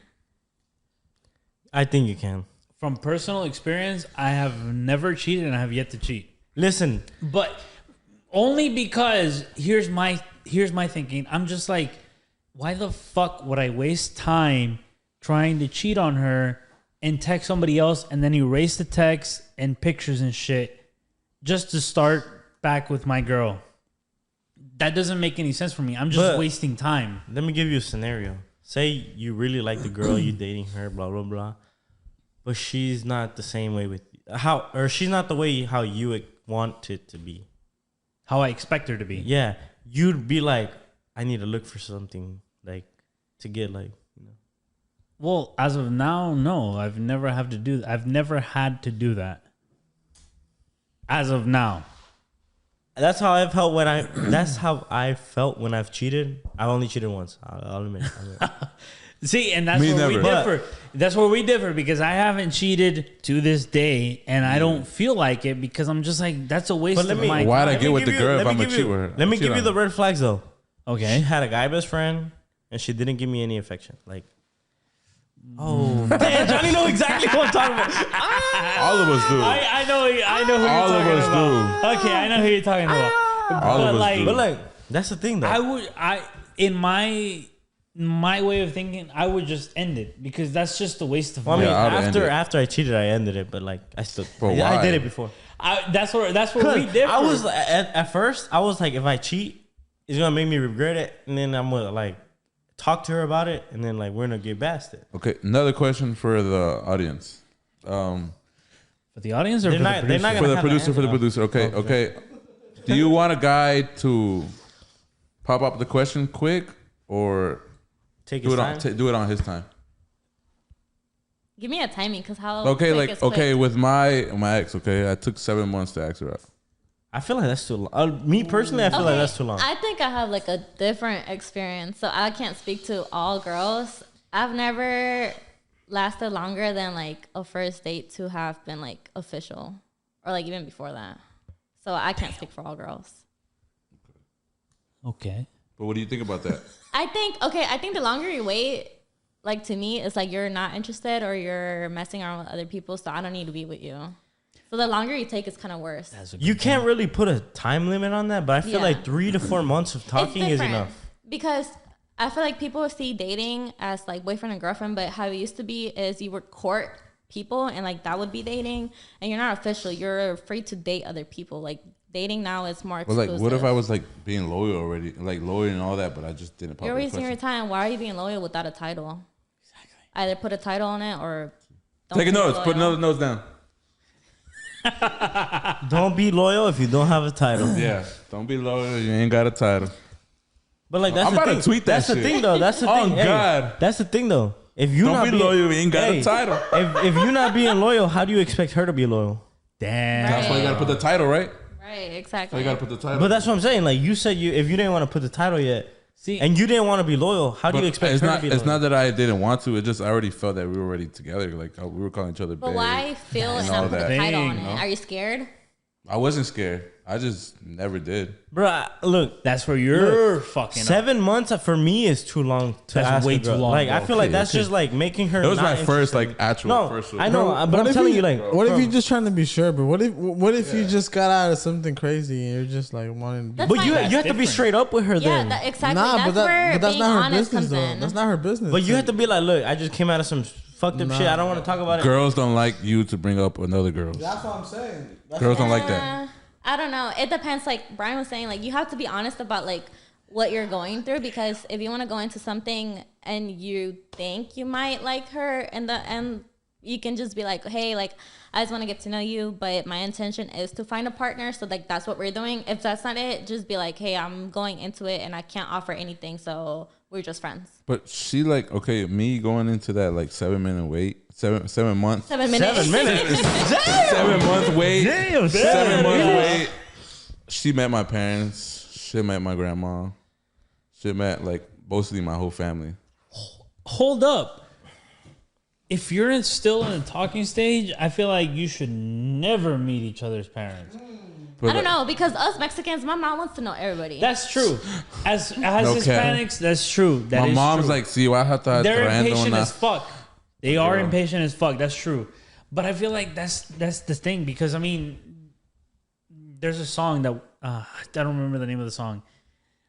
I think you can. From personal experience, I have never cheated and I have yet to cheat. Listen, But only because here's my thinking. I'm just like, why the fuck would I waste time trying to cheat on her and text somebody else and then erase the text and pictures and shit just to start back with my girl. That doesn't make any sense for me. I'm just wasting time. Let me give you a scenario. Say you really like the girl, you dating her, blah, blah, blah. But she's not the same way with she's not the way how you would want it to be. How I expect her to be. Yeah. You'd be like, I need to look for something like to get like, you know. Well, as of now, no. I've never had to do that. As of now. That's how I felt when I've cheated. I've only cheated once. I'll admit. See, and that's where we differ. That's where we differ because I haven't cheated to this day, and I don't feel like it because I'm just like, that's a waste of my time. Why'd I get with the girl if I'm going to cheat with her? Let me give you the red flags, though. Okay. She had a guy best friend, and she didn't give me any affection. Like, damn, Johnny know exactly what I'm talking about. All of us do. I know who you're talking about. All of us do. Okay, I know who you're talking about. All of us do. But like, that's the thing, though. In my way of thinking, I would just end it because that's just a waste of Well, money. I mean, after I cheated, I ended it, but like, I did it before. That's where we differ. I was at first, I was like, if I cheat, it's gonna make me regret it, and then I'm gonna like talk to her about it, and then like we're gonna get past it. Okay, another question for the audience. For the audience or They're for not- the they're not producer? For the producer. Okay. Do you want a guy to pop up the question quick or Take his time. Do it on his time? Give me a timing, because how Okay, quick is quick? with my ex. Okay, I took 7 months to ask her out. I feel like that's too long. Me personally, I feel like that's too long. I think I have like a different experience, so I can't speak to all girls. I've never lasted longer than like a first date to have been like official, or like even before that. So I can't speak for all girls. Okay. But what do you think about that? I think the longer you wait, like to me, it's like you're not interested or you're messing around with other people, so I don't need to be with you. So the longer you take, it's kind of worse. You can't really put a time limit on that, but I feel like 3 to 4 months of talking is enough. Because I feel like people see dating as like boyfriend and girlfriend, but how it used to be is you would court people and like that would be dating, and you're not official. You're free to date other people. Like dating now is more But exclusive. like, what if I was like being loyal already, like loyal and all that, but I just didn't pop You're the wasting your question? time. Why are you being loyal without a title? Exactly. Either put a title on it or don't Take be notes. loyal. Put another notes down. Don't be loyal if you don't have a title. Yeah, don't be loyal. You ain't got a title. But like, that's I'm the about thing. to tweet that That's the shit. thing, though. That's the Oh, thing. Hey, God. that's the thing, though. If you Don't not be being, loyal. You ain't got a title. If you're not being loyal, how do you expect her to be loyal? Damn. That's why you gotta put the title, right? Right, So exactly. you gotta put the title. But that's what I'm saying. Like you said, if you didn't want to put the title yet, See, and you didn't want to be loyal, how do you expect it's her not, to be loyal? It's not that I didn't want to. It just I already felt that we were already together. Like we were calling each other. But babe why feel and all not put a that. title on Thing, it? Are you scared? I wasn't scared. I just never did. Bro, look, that's where you're fucking up. 7 months for me is too long to That's ask way a girl. too long, Like I bro. feel like Okay, that's okay. just like making her. It was not my first interested. like actual No, first. I know, but What I'm if telling you- you, like, What if from- you're just trying to be sure? But what if you just got out of something crazy and you're just like wanting? That's But fine. you have to be different. straight up with her Yeah, then. exactly. Nah, that's but where that's being not her honest business comes though. in. That's not her business. But you have to be like, look, I just came out of some fucked up shit. I don't want to talk about it. Girls don't like you to bring up another girl. That's what I'm saying. Girls don't like that. I don't know. It depends. Like Brian was saying, like you have to be honest about like what you're going through, because if you want to go into something and you think you might like her, and you can just be like, hey, like I just want to get to know you, but my intention is to find a partner. So like that's what we're doing. If that's not it, just be like, hey, I'm going into it and I can't offer anything, so we're just friends. But she like, okay, me going into that like 7 minute wait, 7 months, 7 minutes. 7 minutes. 7 month wait, Damn, 7 month wait. She met my parents. She met my grandma. She met like mostly my whole family. Hold up. If you're still in a talking stage, I feel like you should never meet each other's parents. But I don't know, because us Mexicans, my mom wants to know everybody. That's true. As No cap. Hispanics, that's true. That my is mom's true. like, see, I have to They're traendo impatient na. as fuck. They are Yeah. impatient as fuck. That's true. But I feel like that's the thing, because I mean, there's a song that I don't remember the name of the song.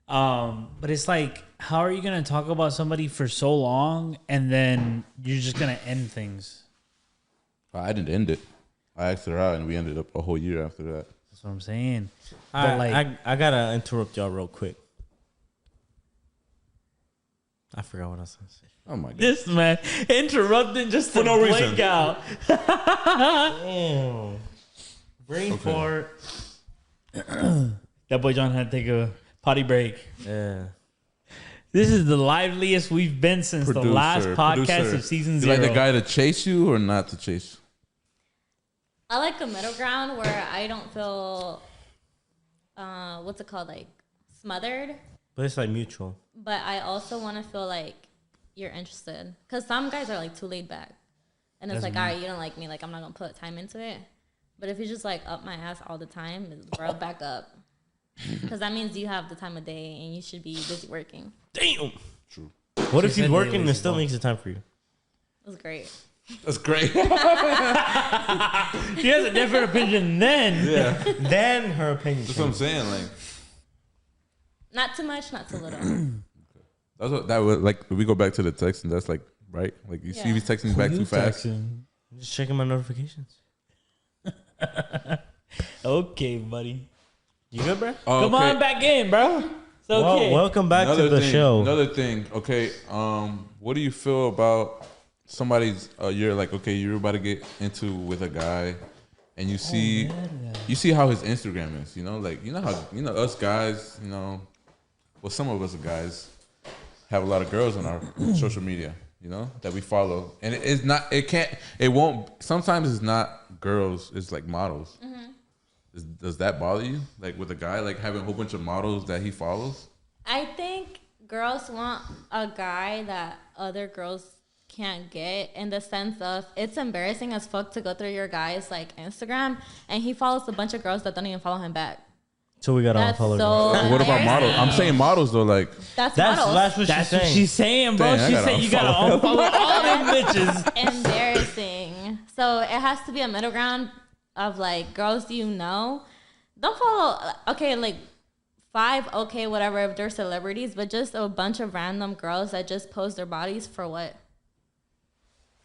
But it's like, how are you gonna talk about somebody for so long and then you're just gonna end things? I didn't end it. I asked her out, and we ended up a whole year after that. That's what I'm saying. But like, I gotta interrupt y'all real quick. I forgot what I was gonna say. Oh my god! this man interrupting just for no reason. Out. Damn. Brain fart. That boy John had to take a potty break. Yeah. This is the liveliest we've been since the last podcast of season You 0. like the guy to chase you or not to chase? I like a middle ground where I don't feel, what's it called, like smothered. But it's like mutual. But I also want to feel like you're interested. Because some guys are like too laid back. And it's like, all right, you don't like me. Like, I'm not going to put time into it. But if you just like up my ass all the time, bro, back up. Because that means you have the time of day and you should be busy working. Damn. True. What if he's working and it still makes the time for you? That's great. That's great. He has a different opinion then. Yeah. Then her opinion. That's what I'm saying. Like, Not too much, not too little. that's what that would like. If we go back to the text, and that's like right. Like you see, Yeah. he's texting back too fast. I'm just checking my notifications. Okay, buddy. You good, bro? Oh, Come on back in, bro. It's okay. Welcome back to the show. Another thing. Okay. What do you feel about somebody's? You're like, okay, you're about to get into with a guy, and you see how his Instagram is. You know, like how us guys. Well, some of us guys have a lot of girls on our social media. That we follow, and it's not. It won't. Sometimes it's not girls. It's like models. Mm-hmm. Does that bother you? Like with a guy, like having a whole bunch of models that he follows? I think girls want a guy that other girls can't get, in the sense of it's embarrassing as fuck to go through your guy's like Instagram and he follows a bunch of girls that don't even follow him back. So we gotta unfollow. So What about models? I'm saying models though. Like that's models. That's what she's saying. Bro. Dang, She said you gotta unfollow all them bitches. Embarrassing. So it has to be a middle ground of like girls don't follow. Okay, like 5, okay, whatever, if they're celebrities, but just a bunch of random girls that just post their bodies for what?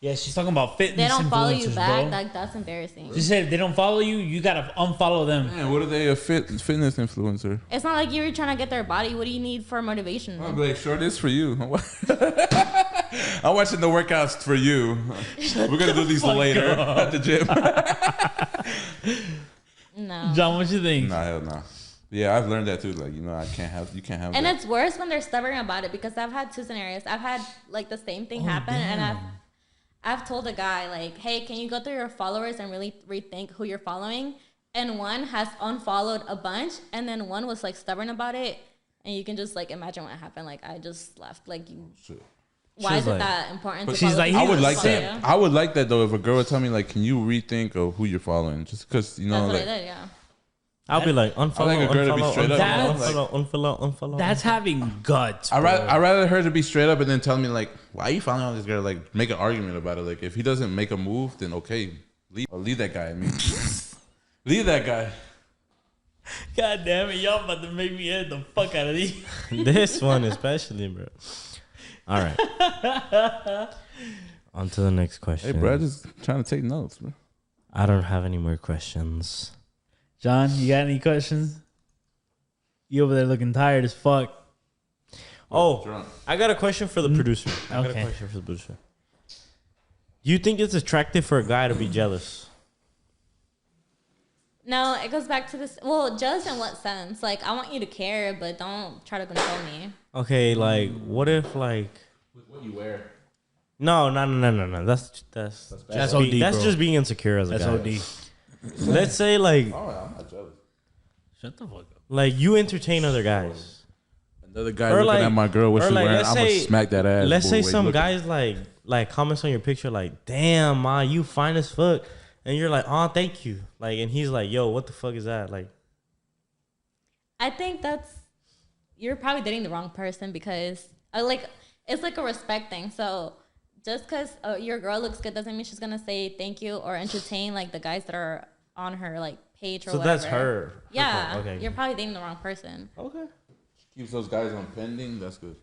Yeah, she's talking about fitness. They don't follow you back. Bro. Like that's embarrassing. She said if they don't follow you, you gotta unfollow them. man, what are they a fitness influencer? It's not like you were trying to get their body. What do you need for motivation? I'm like, sure, this for you. I'm watching the workouts for you. We're gonna do these later at the gym. No. John, what you think? Nah, hell nah. Yeah, I've learned that too. Like, you can't have And that. it's worse when they're stubborn about it, because I've had 2 scenarios. I've had like the same thing happen, and I've told a guy like, hey, can you go through your followers and really rethink who you're following? And one has unfollowed a bunch, and then one was like stubborn about it, and you can just like imagine what happened. Like I just left. Like you. Shit. Why is it that important? But to she's follow like, people I would who like follow that. you? I would like that though. If a girl would tell me like, can you rethink of who you're following? Just because That's what I did. Yeah. I'll be like, unfollow, I like a girl to be straight up, unfollow. That's having guts. I bro. rather her to be straight up and then tell me like, why are you following all this girl? Like, make an argument about it. Like, if he doesn't make a move, then okay, leave that guy. I mean, leave that guy. God damn it, y'all about to make me edit the fuck out of these. This one especially, bro. All right. On to the next question. Hey, bro, just trying to take notes, bro. I don't have any more questions. John, you got any questions? You over there looking tired as fuck. Oh, Drunk. I got a question for the producer. I got a Okay. question for the producer. You think it's attractive for a guy to be jealous? No, it goes back to this. Well, jealous in what sense? Like I want you to care, but don't try to control me. Okay, like what if like With what you wear. no. That's OD, that's bro. just being insecure as a That's guy. OD. Let's say like Oh, I'm not jealous. Shut the fuck up. like you entertain other guys. Another guy Or looking like- at my girl, what or she like, wearing, let's I'm gonna say- smack that ass. Let's say boy, some looking. guys like comments on your picture like, "Damn, ma, you fine as fuck," and you're like, "Oh, thank you." Like, and he's like, "Yo, what the fuck is that?" Like, I think you're probably dating the wrong person, because it's like a respect thing. So just because your girl looks good doesn't mean she's gonna say thank you or entertain like the guys that are on her like page or so whatever. that's her. Yeah, Okay. you're probably dating the wrong person. Okay. Keeps those guys on pending. That's good.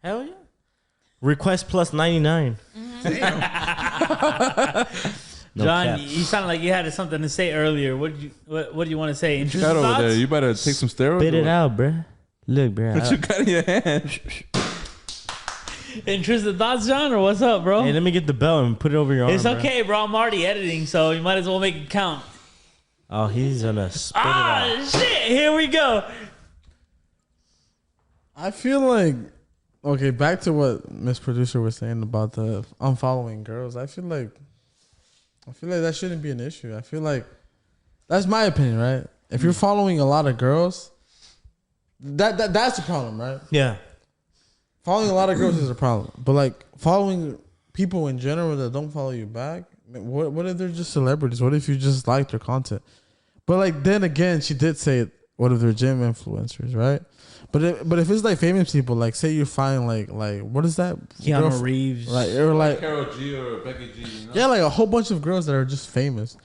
Hell yeah. Request plus 99. No John, caps. you sounded like you had something to say earlier. What do you want to say? You Intrusive got over thoughts? there. You better take some steroids. Spit it or- out, bruh. Look, bruh. What you got in your hand? Intrusive thoughts, John, or what's up, bro? Hey, let me get the bell and put it over your arm. It's bruh. okay, bro. I'm already editing, so you might as well make it count. Oh, he's gonna spit it out. Ah, shit! Here we go. I feel like okay. Back to what Miss Producer was saying about the unfollowing girls. I feel like that shouldn't be an issue. I feel like that's my opinion, right? If you're following a lot of girls, that's the problem, right? Yeah. Following a lot of girls is a problem, but like following people in general that don't follow you back. What if they're just celebrities? What if you just like their content? But like then again, she did say what if they're gym influencers, right? But if it's like famous people, like say you find like what is that? Keanu Reeves. Like or like Carol G or Becky G. You know? yeah, like a whole bunch of girls that are just famous.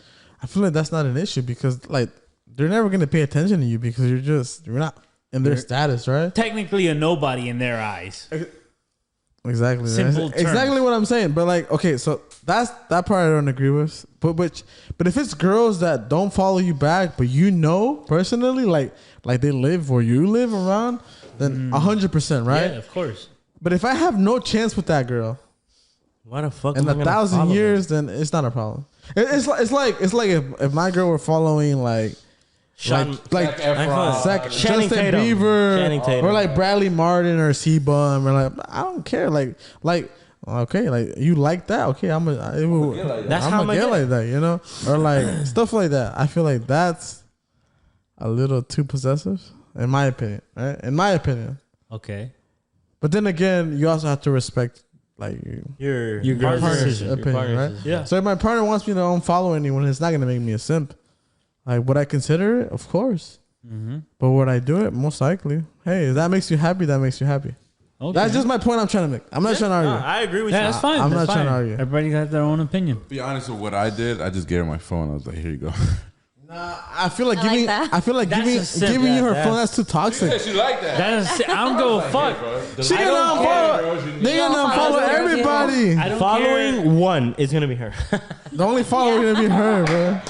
I feel like that's not an issue because like they're never gonna pay attention to you because you're not in their status, right? Technically a nobody in their eyes. Exactly. Simple That's exactly what I'm saying. But like, okay, so that part I don't agree with. But if it's girls that don't follow you back, but you know personally, like they live where you live around, then 100%, right? Yeah, of course. But if I have no chance with that girl Why the fuck? in am I a gonna 1,000 follow years, then it's not a problem. It's like if my girl were following like Sean, like Zac Efron. Channing Justin Tatum. Bieber Channing Tatum. or like Bradley Martin or C-Bum or like I don't care like okay like you like that okay I'm That's how gonna I'm get gonna like that, you know, or like stuff like that. I feel like that's a little too possessive in my opinion, right? In my opinion. Okay. But then again, you also have to respect like your girl's partner's decision. your Opinion, partner's right? decision. Yeah. So if my partner wants me to unfollow anyone, it's not gonna make me a simp. Like, would I consider it? Of course. Mm-hmm. But would I do it? Most likely. Hey, if that makes you happy, that makes you happy. Okay. That's just my point I'm trying to make. I'm not trying to argue. No, I agree with Yeah, you. that's fine. I'm that's not trying to fine. argue. Everybody got their own opinion. Be honest with what I did. I just gave her my phone. I was like, here you go. I feel like I like giving. that. I feel like That's giving a simp. giving you her Yeah, phone. That's too toxic. she like that. That is, I don't give a fuck. She I gonna don't unfollow. They don't gonna follow unfollow her. everybody. I don't Following care. one is gonna be her. The only follower gonna be her, bro.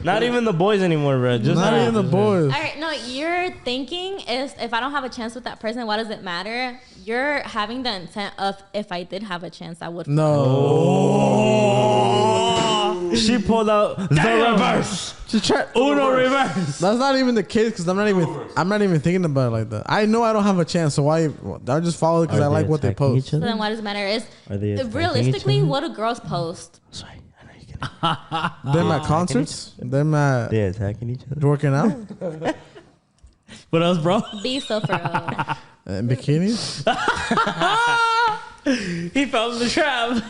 Not even the boys anymore, bro. Just Not her. even the boys. All right, no, your thinking is if I don't have a chance with that person, why does it matter? You're having the intent of if I did have a chance, I would. No. She pulled out the reverse. She tried. Uno reverse. That's not even the case because I'm not even thinking about it like that. I know I don't have a chance, so why? I just follow it because I like what they post. So then, why does it matter? Is Are they attacking realistically each other? what do girls post? Sorry, I know you're getting. Them at concerts. Them at They're attacking each other. working out What else, bro? Be so for real. in bikinis. He fell in the trap.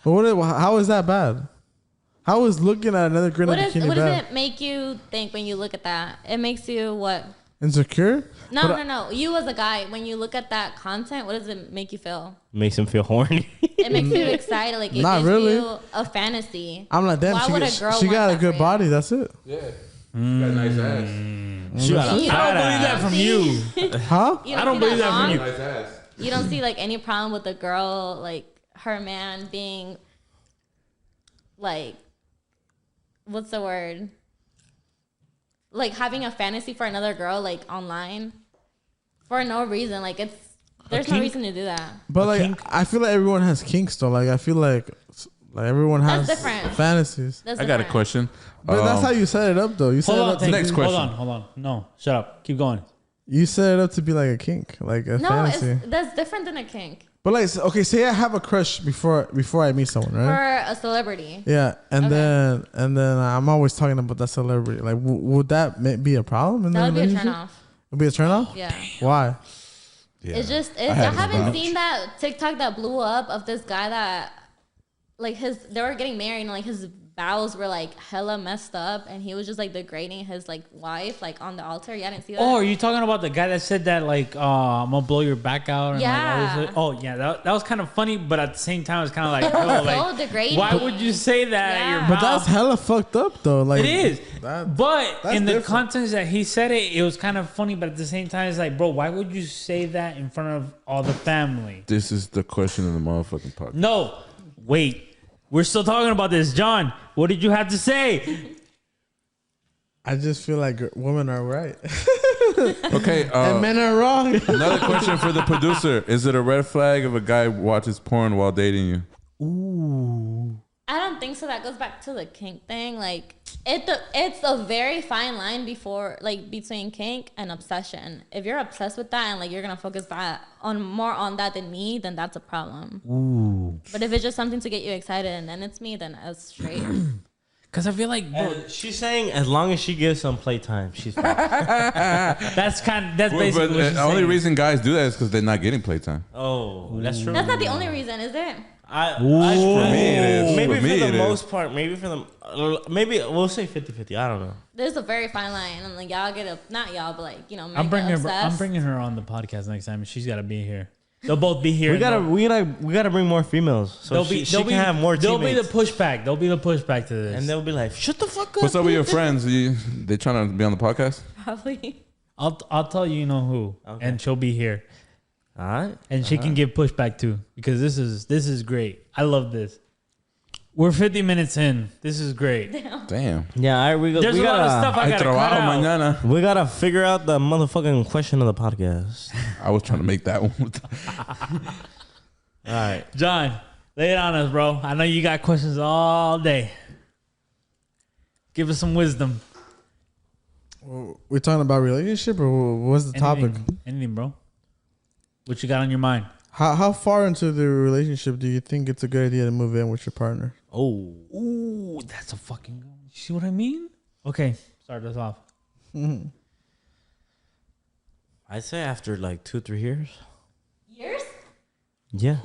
But how is that bad? How is looking at another girl in a bikini What does bad? it make you think when you look at that? It makes you what? Insecure? No. You as a guy, when you look at that content, what does it make you feel? Makes him feel horny. It makes you excited. Like it Not gives really. you a fantasy. I'm like, damn, Why would a girl she want got a that good for you? body. That's it. Yeah. She got a nice ass. She got a You fat I don't believe ass. that from you. Huh? You I don't see believe that from wrong? you. Nice ass. You don't see like any problem with a girl, like her man being like, what's the word? Like having a fantasy for another girl, like online, for no reason. Like there's no kink? reason to do that. But like, kink? I feel like everyone has kinks though. Like, I feel like everyone has That's different. fantasies. That's I got a different. question. But that's how you set it up though. You set Hold it on. up. Thank Next you. question. Hold on. No, shut up. Keep going. You set it up to be like a kink, like a No, fantasy. that's different than a kink But like, okay, say I have a crush before I meet someone, right? for a celebrity. Yeah, and Okay. then I'm always talking about that celebrity. Like, would that be a problem? In That the would be a relationship? turn off. Would be a turn off? Yeah. Why? Yeah. It's just I I had to haven't vouch. seen that TikTok that blew up of this guy that like they were getting married and like his vows were like hella messed up and he was just like degrading his like wife like on the altar. Yeah, I didn't see that. Oh, are you talking about the guy that said that like I'm gonna blow your back out? And Yeah. Like, all this? Oh yeah, that was kind of funny, but at the same time, it's kind of like, yo, so like degrading. why would you say that at your Yeah. But vow? that's hella fucked up though. Like It is. That, But that's in the different. context that he said it, it was kind of funny. But at the same time, it's like, bro, why would you say that in front of all the family? This is the question of the motherfucking podcast. No, wait. We're still talking about this. John, what did you have to say? I just feel like women are right Okay. and men are wrong. Another question for the producer: is it a red flag if a guy watches porn while dating you? Ooh. I don't think so. That goes back to the kink thing. Like it's a very fine line between kink and obsession. If you're obsessed with that and like you're gonna focus more on that than me, then that's a problem. Ooh. But if it's just something to get you excited and then it's me, then it's straight. Because I feel like, bro, She's saying as long as she gives some playtime, she's fine. that's basically But what she's the only saying. reason guys do that is because they're not getting playtime. Oh, that's true. That's not the only reason, is it? For me, it is. Maybe For me, for it the is. most part. Maybe for the maybe we'll say 50-50. I don't know. There's a very fine line, and like y'all not y'all, but like men I'm get obsessed. I'm bringing her on the podcast next time, and she's got to be here. They'll both be here. We gotta bring more females so she can have more They'll teammates. be the pushback. They'll be the pushback to this. And they'll be like, "Shut the fuck up." What's up with your dude." friends? They trying to be on the podcast? Probably. I'll tell you know who, Okay. and she'll be here, All right. and she can give pushback too, because this is great. I love this. We're 50 minutes in. This is great. Damn. Yeah, all right, There's a lot of stuff I Hay gotta cut trabajo out. mañana. We gotta figure out the motherfucking question of the podcast. I was trying to make that one. All right. John, lay it on us, bro. I know you got questions all day. Give us some wisdom. We're talking about relationship or what's the topic? Anything, bro. What you got on your mind? How far into the relationship do you think it's a good idea to move in with your partner? Oh, Ooh, that's a fucking good one. You see what I mean? Okay, start us off. I'd say after like 2-3 years. Years? Yeah.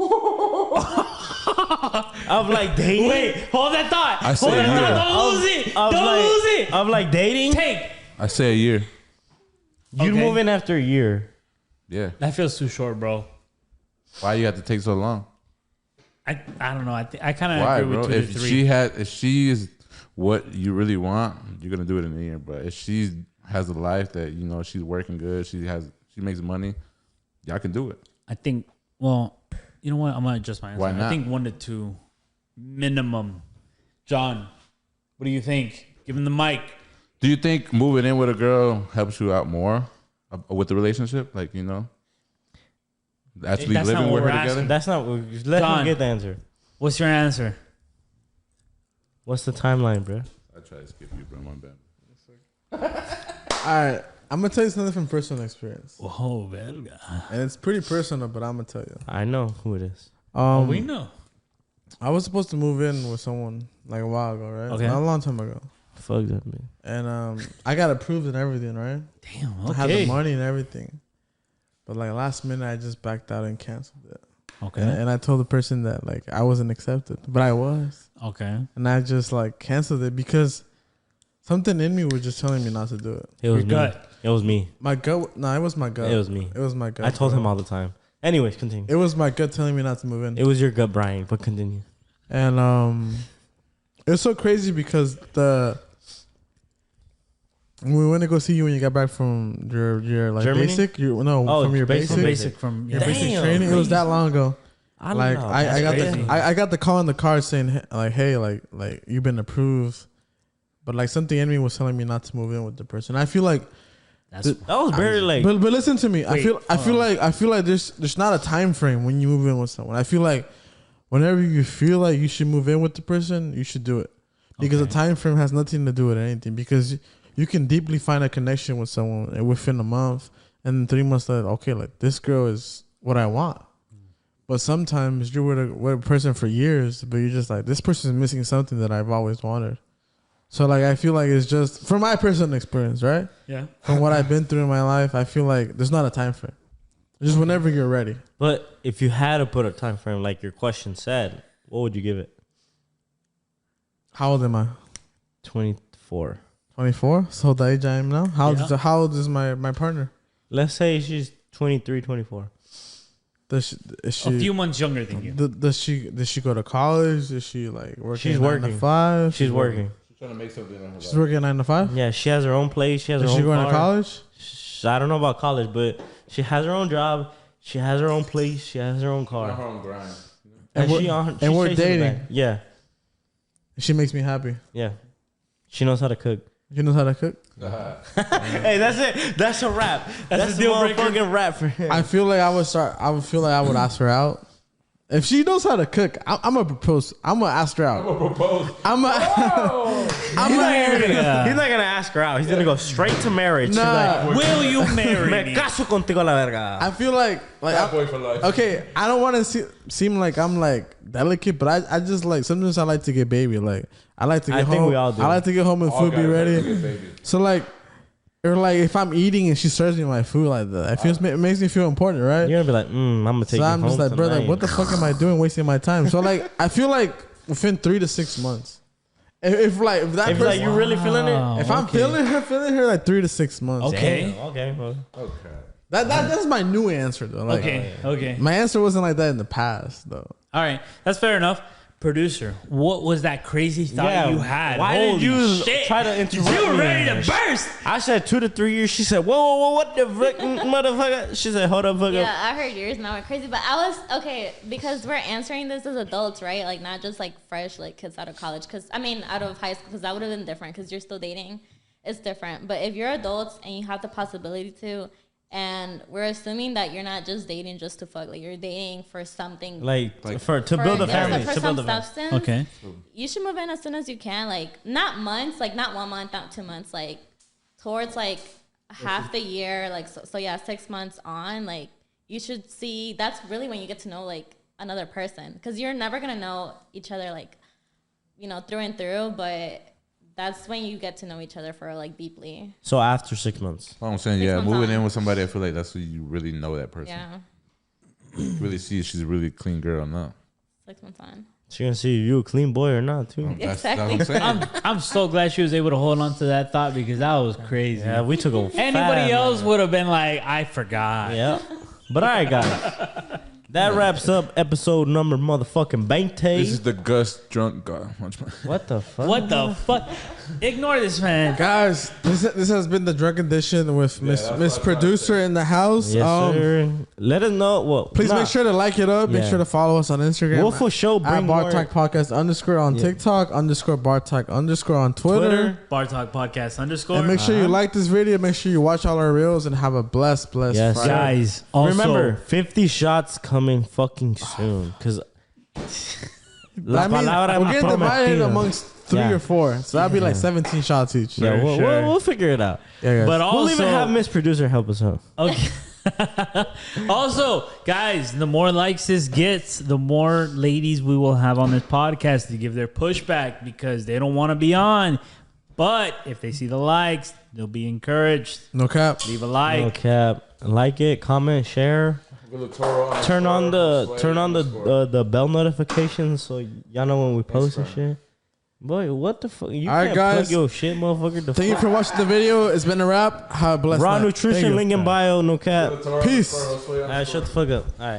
Of like dating. Wait, hold that thought. I say Hold a that year. thought. Don't lose it. Of Don't like, lose it. Of like dating. Take. I say a year. You'd Okay. move in after a year. Yeah. That feels too short, bro. Why you have to take so long? I don't know. I kind of Why, agree bro? with 2 to If 3. if she is what you really want, you're gonna do it in a year. But if she has a life that she's working good, she makes money, y'all can do it. I think. Well, you know what? I'm gonna adjust my answer. Why not? I think 1 to 2 minimum. John, what do you think? Give him the mic. Do you think moving in with a girl helps you out more with the relationship? Like actually That's not living what with we're her together. asking. That's not. Let John. him get the answer. What's your answer? What's the timeline, bro? I try to skip you, bro. My bad. All right, I'm gonna tell you something from personal experience, Oh, verga. and it's pretty personal, but I'm gonna tell you. I know who it is. We know. I was supposed to move in with someone like a while ago, right? Okay. Not a long time ago, Fuck that man. and I got approved and everything, right? Damn. I had the Okay. money and everything, but like last minute, I just backed out and canceled it. Okay. And I told the person that like I wasn't accepted, but I was, Okay. and I just like canceled it because something in me was just telling me not to do it. It was Your me. gut. It was me. My gut, no, it was my gut. It was me. It was my gut. I told bro. him all the time. Anyways, continue. It was my gut telling me not to move in. It was your gut, Brian. But continue. And it was so crazy because when we went to go see you when you got back from your like Germany? basic, from your basic. From basic, basic from your yeah. basic Damn, training. It was that long ago. I don't Like know. I That's got crazy. I got the call in the car saying like, hey, like you've been approved, but like something in me was telling me not to move in with the person. I feel like, That's That was very like. but listen to me. Wait, I feel like there's not a time frame when you move in with someone. I feel like whenever you feel like you should move in with the person, you should do it because Okay. the time frame has nothing to do with anything. Because you can deeply find a connection with someone and within a month, and then 3 months later, okay, like this girl is what I want. But sometimes you're with a person for years, but you're just like, this person is missing something that I've always wanted. So like I feel like it's just from my personal experience, right? yeah. From what I've been through in my life, I feel like there's not a time frame. Just whenever you're ready. But if you had to put a time frame, like your question said, what would you give it? How old am I? 24. 24. So the age I am now. Yeah. How old is my partner? Let's say she's 23, 24. Is she A few months younger than you. does she go to college? Is she like working? She's 9 to working. 5. She's working. She's trying to make something on her She's working 9 to 5. Yeah, she has her own place. She has Is her she own going car. to college? I don't know about college, but she has her own job. She has her own place. She has her own car. own grind. And we're- she's and we're chasing the dating. bag. Yeah. She makes me happy. Yeah. She knows how to cook. She knows how to cook. Hey, that's it. That's a wrap. That's a a deal breaker. motherfucking wrap for him. I feel like I would ask her out. If she knows how to cook, I'm gonna propose. I'm gonna ask her out. I'm gonna. He's not gonna ask her out. He's gonna go straight to marriage. Nah. She's like, Will you marry me me? caso contigo a la verga. I feel like Bad boy for life. okay. I don't want to seem like I'm like delicate, but I just like sometimes I like to get baby. Like I like to get I home. think we all do. I like to get home and food be ready. So like. Or like if I'm eating and she serves me my food like that, it makes me feel important, right? You're gonna be like, I'm gonna take So you I'm home just like, brother, tonight. what the fuck am I doing, wasting my time? So like, I feel like within 3 to 6 months, if that If person, like you really feeling it, if I'm feeling her like 3 to 6 months. Okay. okay. Well, Okay. That's my new answer though. Like, Okay. my answer wasn't like that in the past though. All right. That's fair enough. Producer, what was that crazy thought you had? Why did Holy you shit. try to interrupt You were me? ready to burst. I said 2 to 3 years. She said, whoa, what the frick, motherfucker? She said, hold up, fucker. Yeah, I heard yours now. We're crazy, but I was okay because we're answering this as adults, right? Like not just like fresh like kids out of college. Because I mean, out of high school, because that would have been different. Because you're still dating, it's different. But if you're adults and you have the possibility to, and we're assuming that you're not just dating just to fuck, like you're dating for something, Like to build a yes, family. for To some build a family. substance. Okay. You should move in as soon as you can. Like not months, like not 1 month, not 2 months, like towards like half the year, like so yeah, 6 months on, like you should see. That's really when you get to know like another person, because you're never gonna know each other like, you know, through and through, but that's when you get to know each other for like deeply. So after 6 months. I'm saying, 6 yeah, months moving on. in with somebody, I feel like that's when you really know that person. Yeah, You really see if she's a really clean girl or not. 6 months on. She gonna see if you a clean boy or not, too. That's what Exactly. I'm saying. I'm so glad she was able to hold on to that thought because that was crazy. Yeah, we took a Anybody fat else minute. would have been like, I forgot. Yeah. But all right, guys. That wraps up episode number motherfucking 20. This is the Gus drunk guy. What the fuck? What the fuck? Ignore this, man. Guys, this has been the drunk edition with Miss Producer in the house. Yes, sir. Let us know. Well, Please make sure to like it up. Make Yeah. sure to follow us on Instagram. We'll for sure at bring more. Bartalk Podcast _ on TikTok _ Bartalk _ on Twitter. Bar Talk Podcast _ And make sure you like this video. Make sure you watch all our reels and have a blessed Yes, Friday. Guys, also, Remember, 50 shots coming fucking soon. Because That means we're getting divided amongst 3 Yeah. or 4. So that'd be like 17 shots each. Yeah, For sure. we'll figure it out. Yeah, guys. but also, We'll even have Miss Producer help us out. okay. Also, guys, the more likes this gets, the more ladies we will have on this podcast to give their pushback because they don't want to be on. But if they see the likes, they'll be encouraged. No cap. Leave a like. No cap. Like it, comment, share. Turn on the bell notifications so y'all know when we post and shit. Boy, what the fuck? You All right, can't guys. plug your shit, motherfucker. The Thank you fuck? for watching the video. It's been a wrap. Have a blessed Raw night. nutrition, Thank you. link in bio, no cap. Peace. All right, shut the fuck up. All right.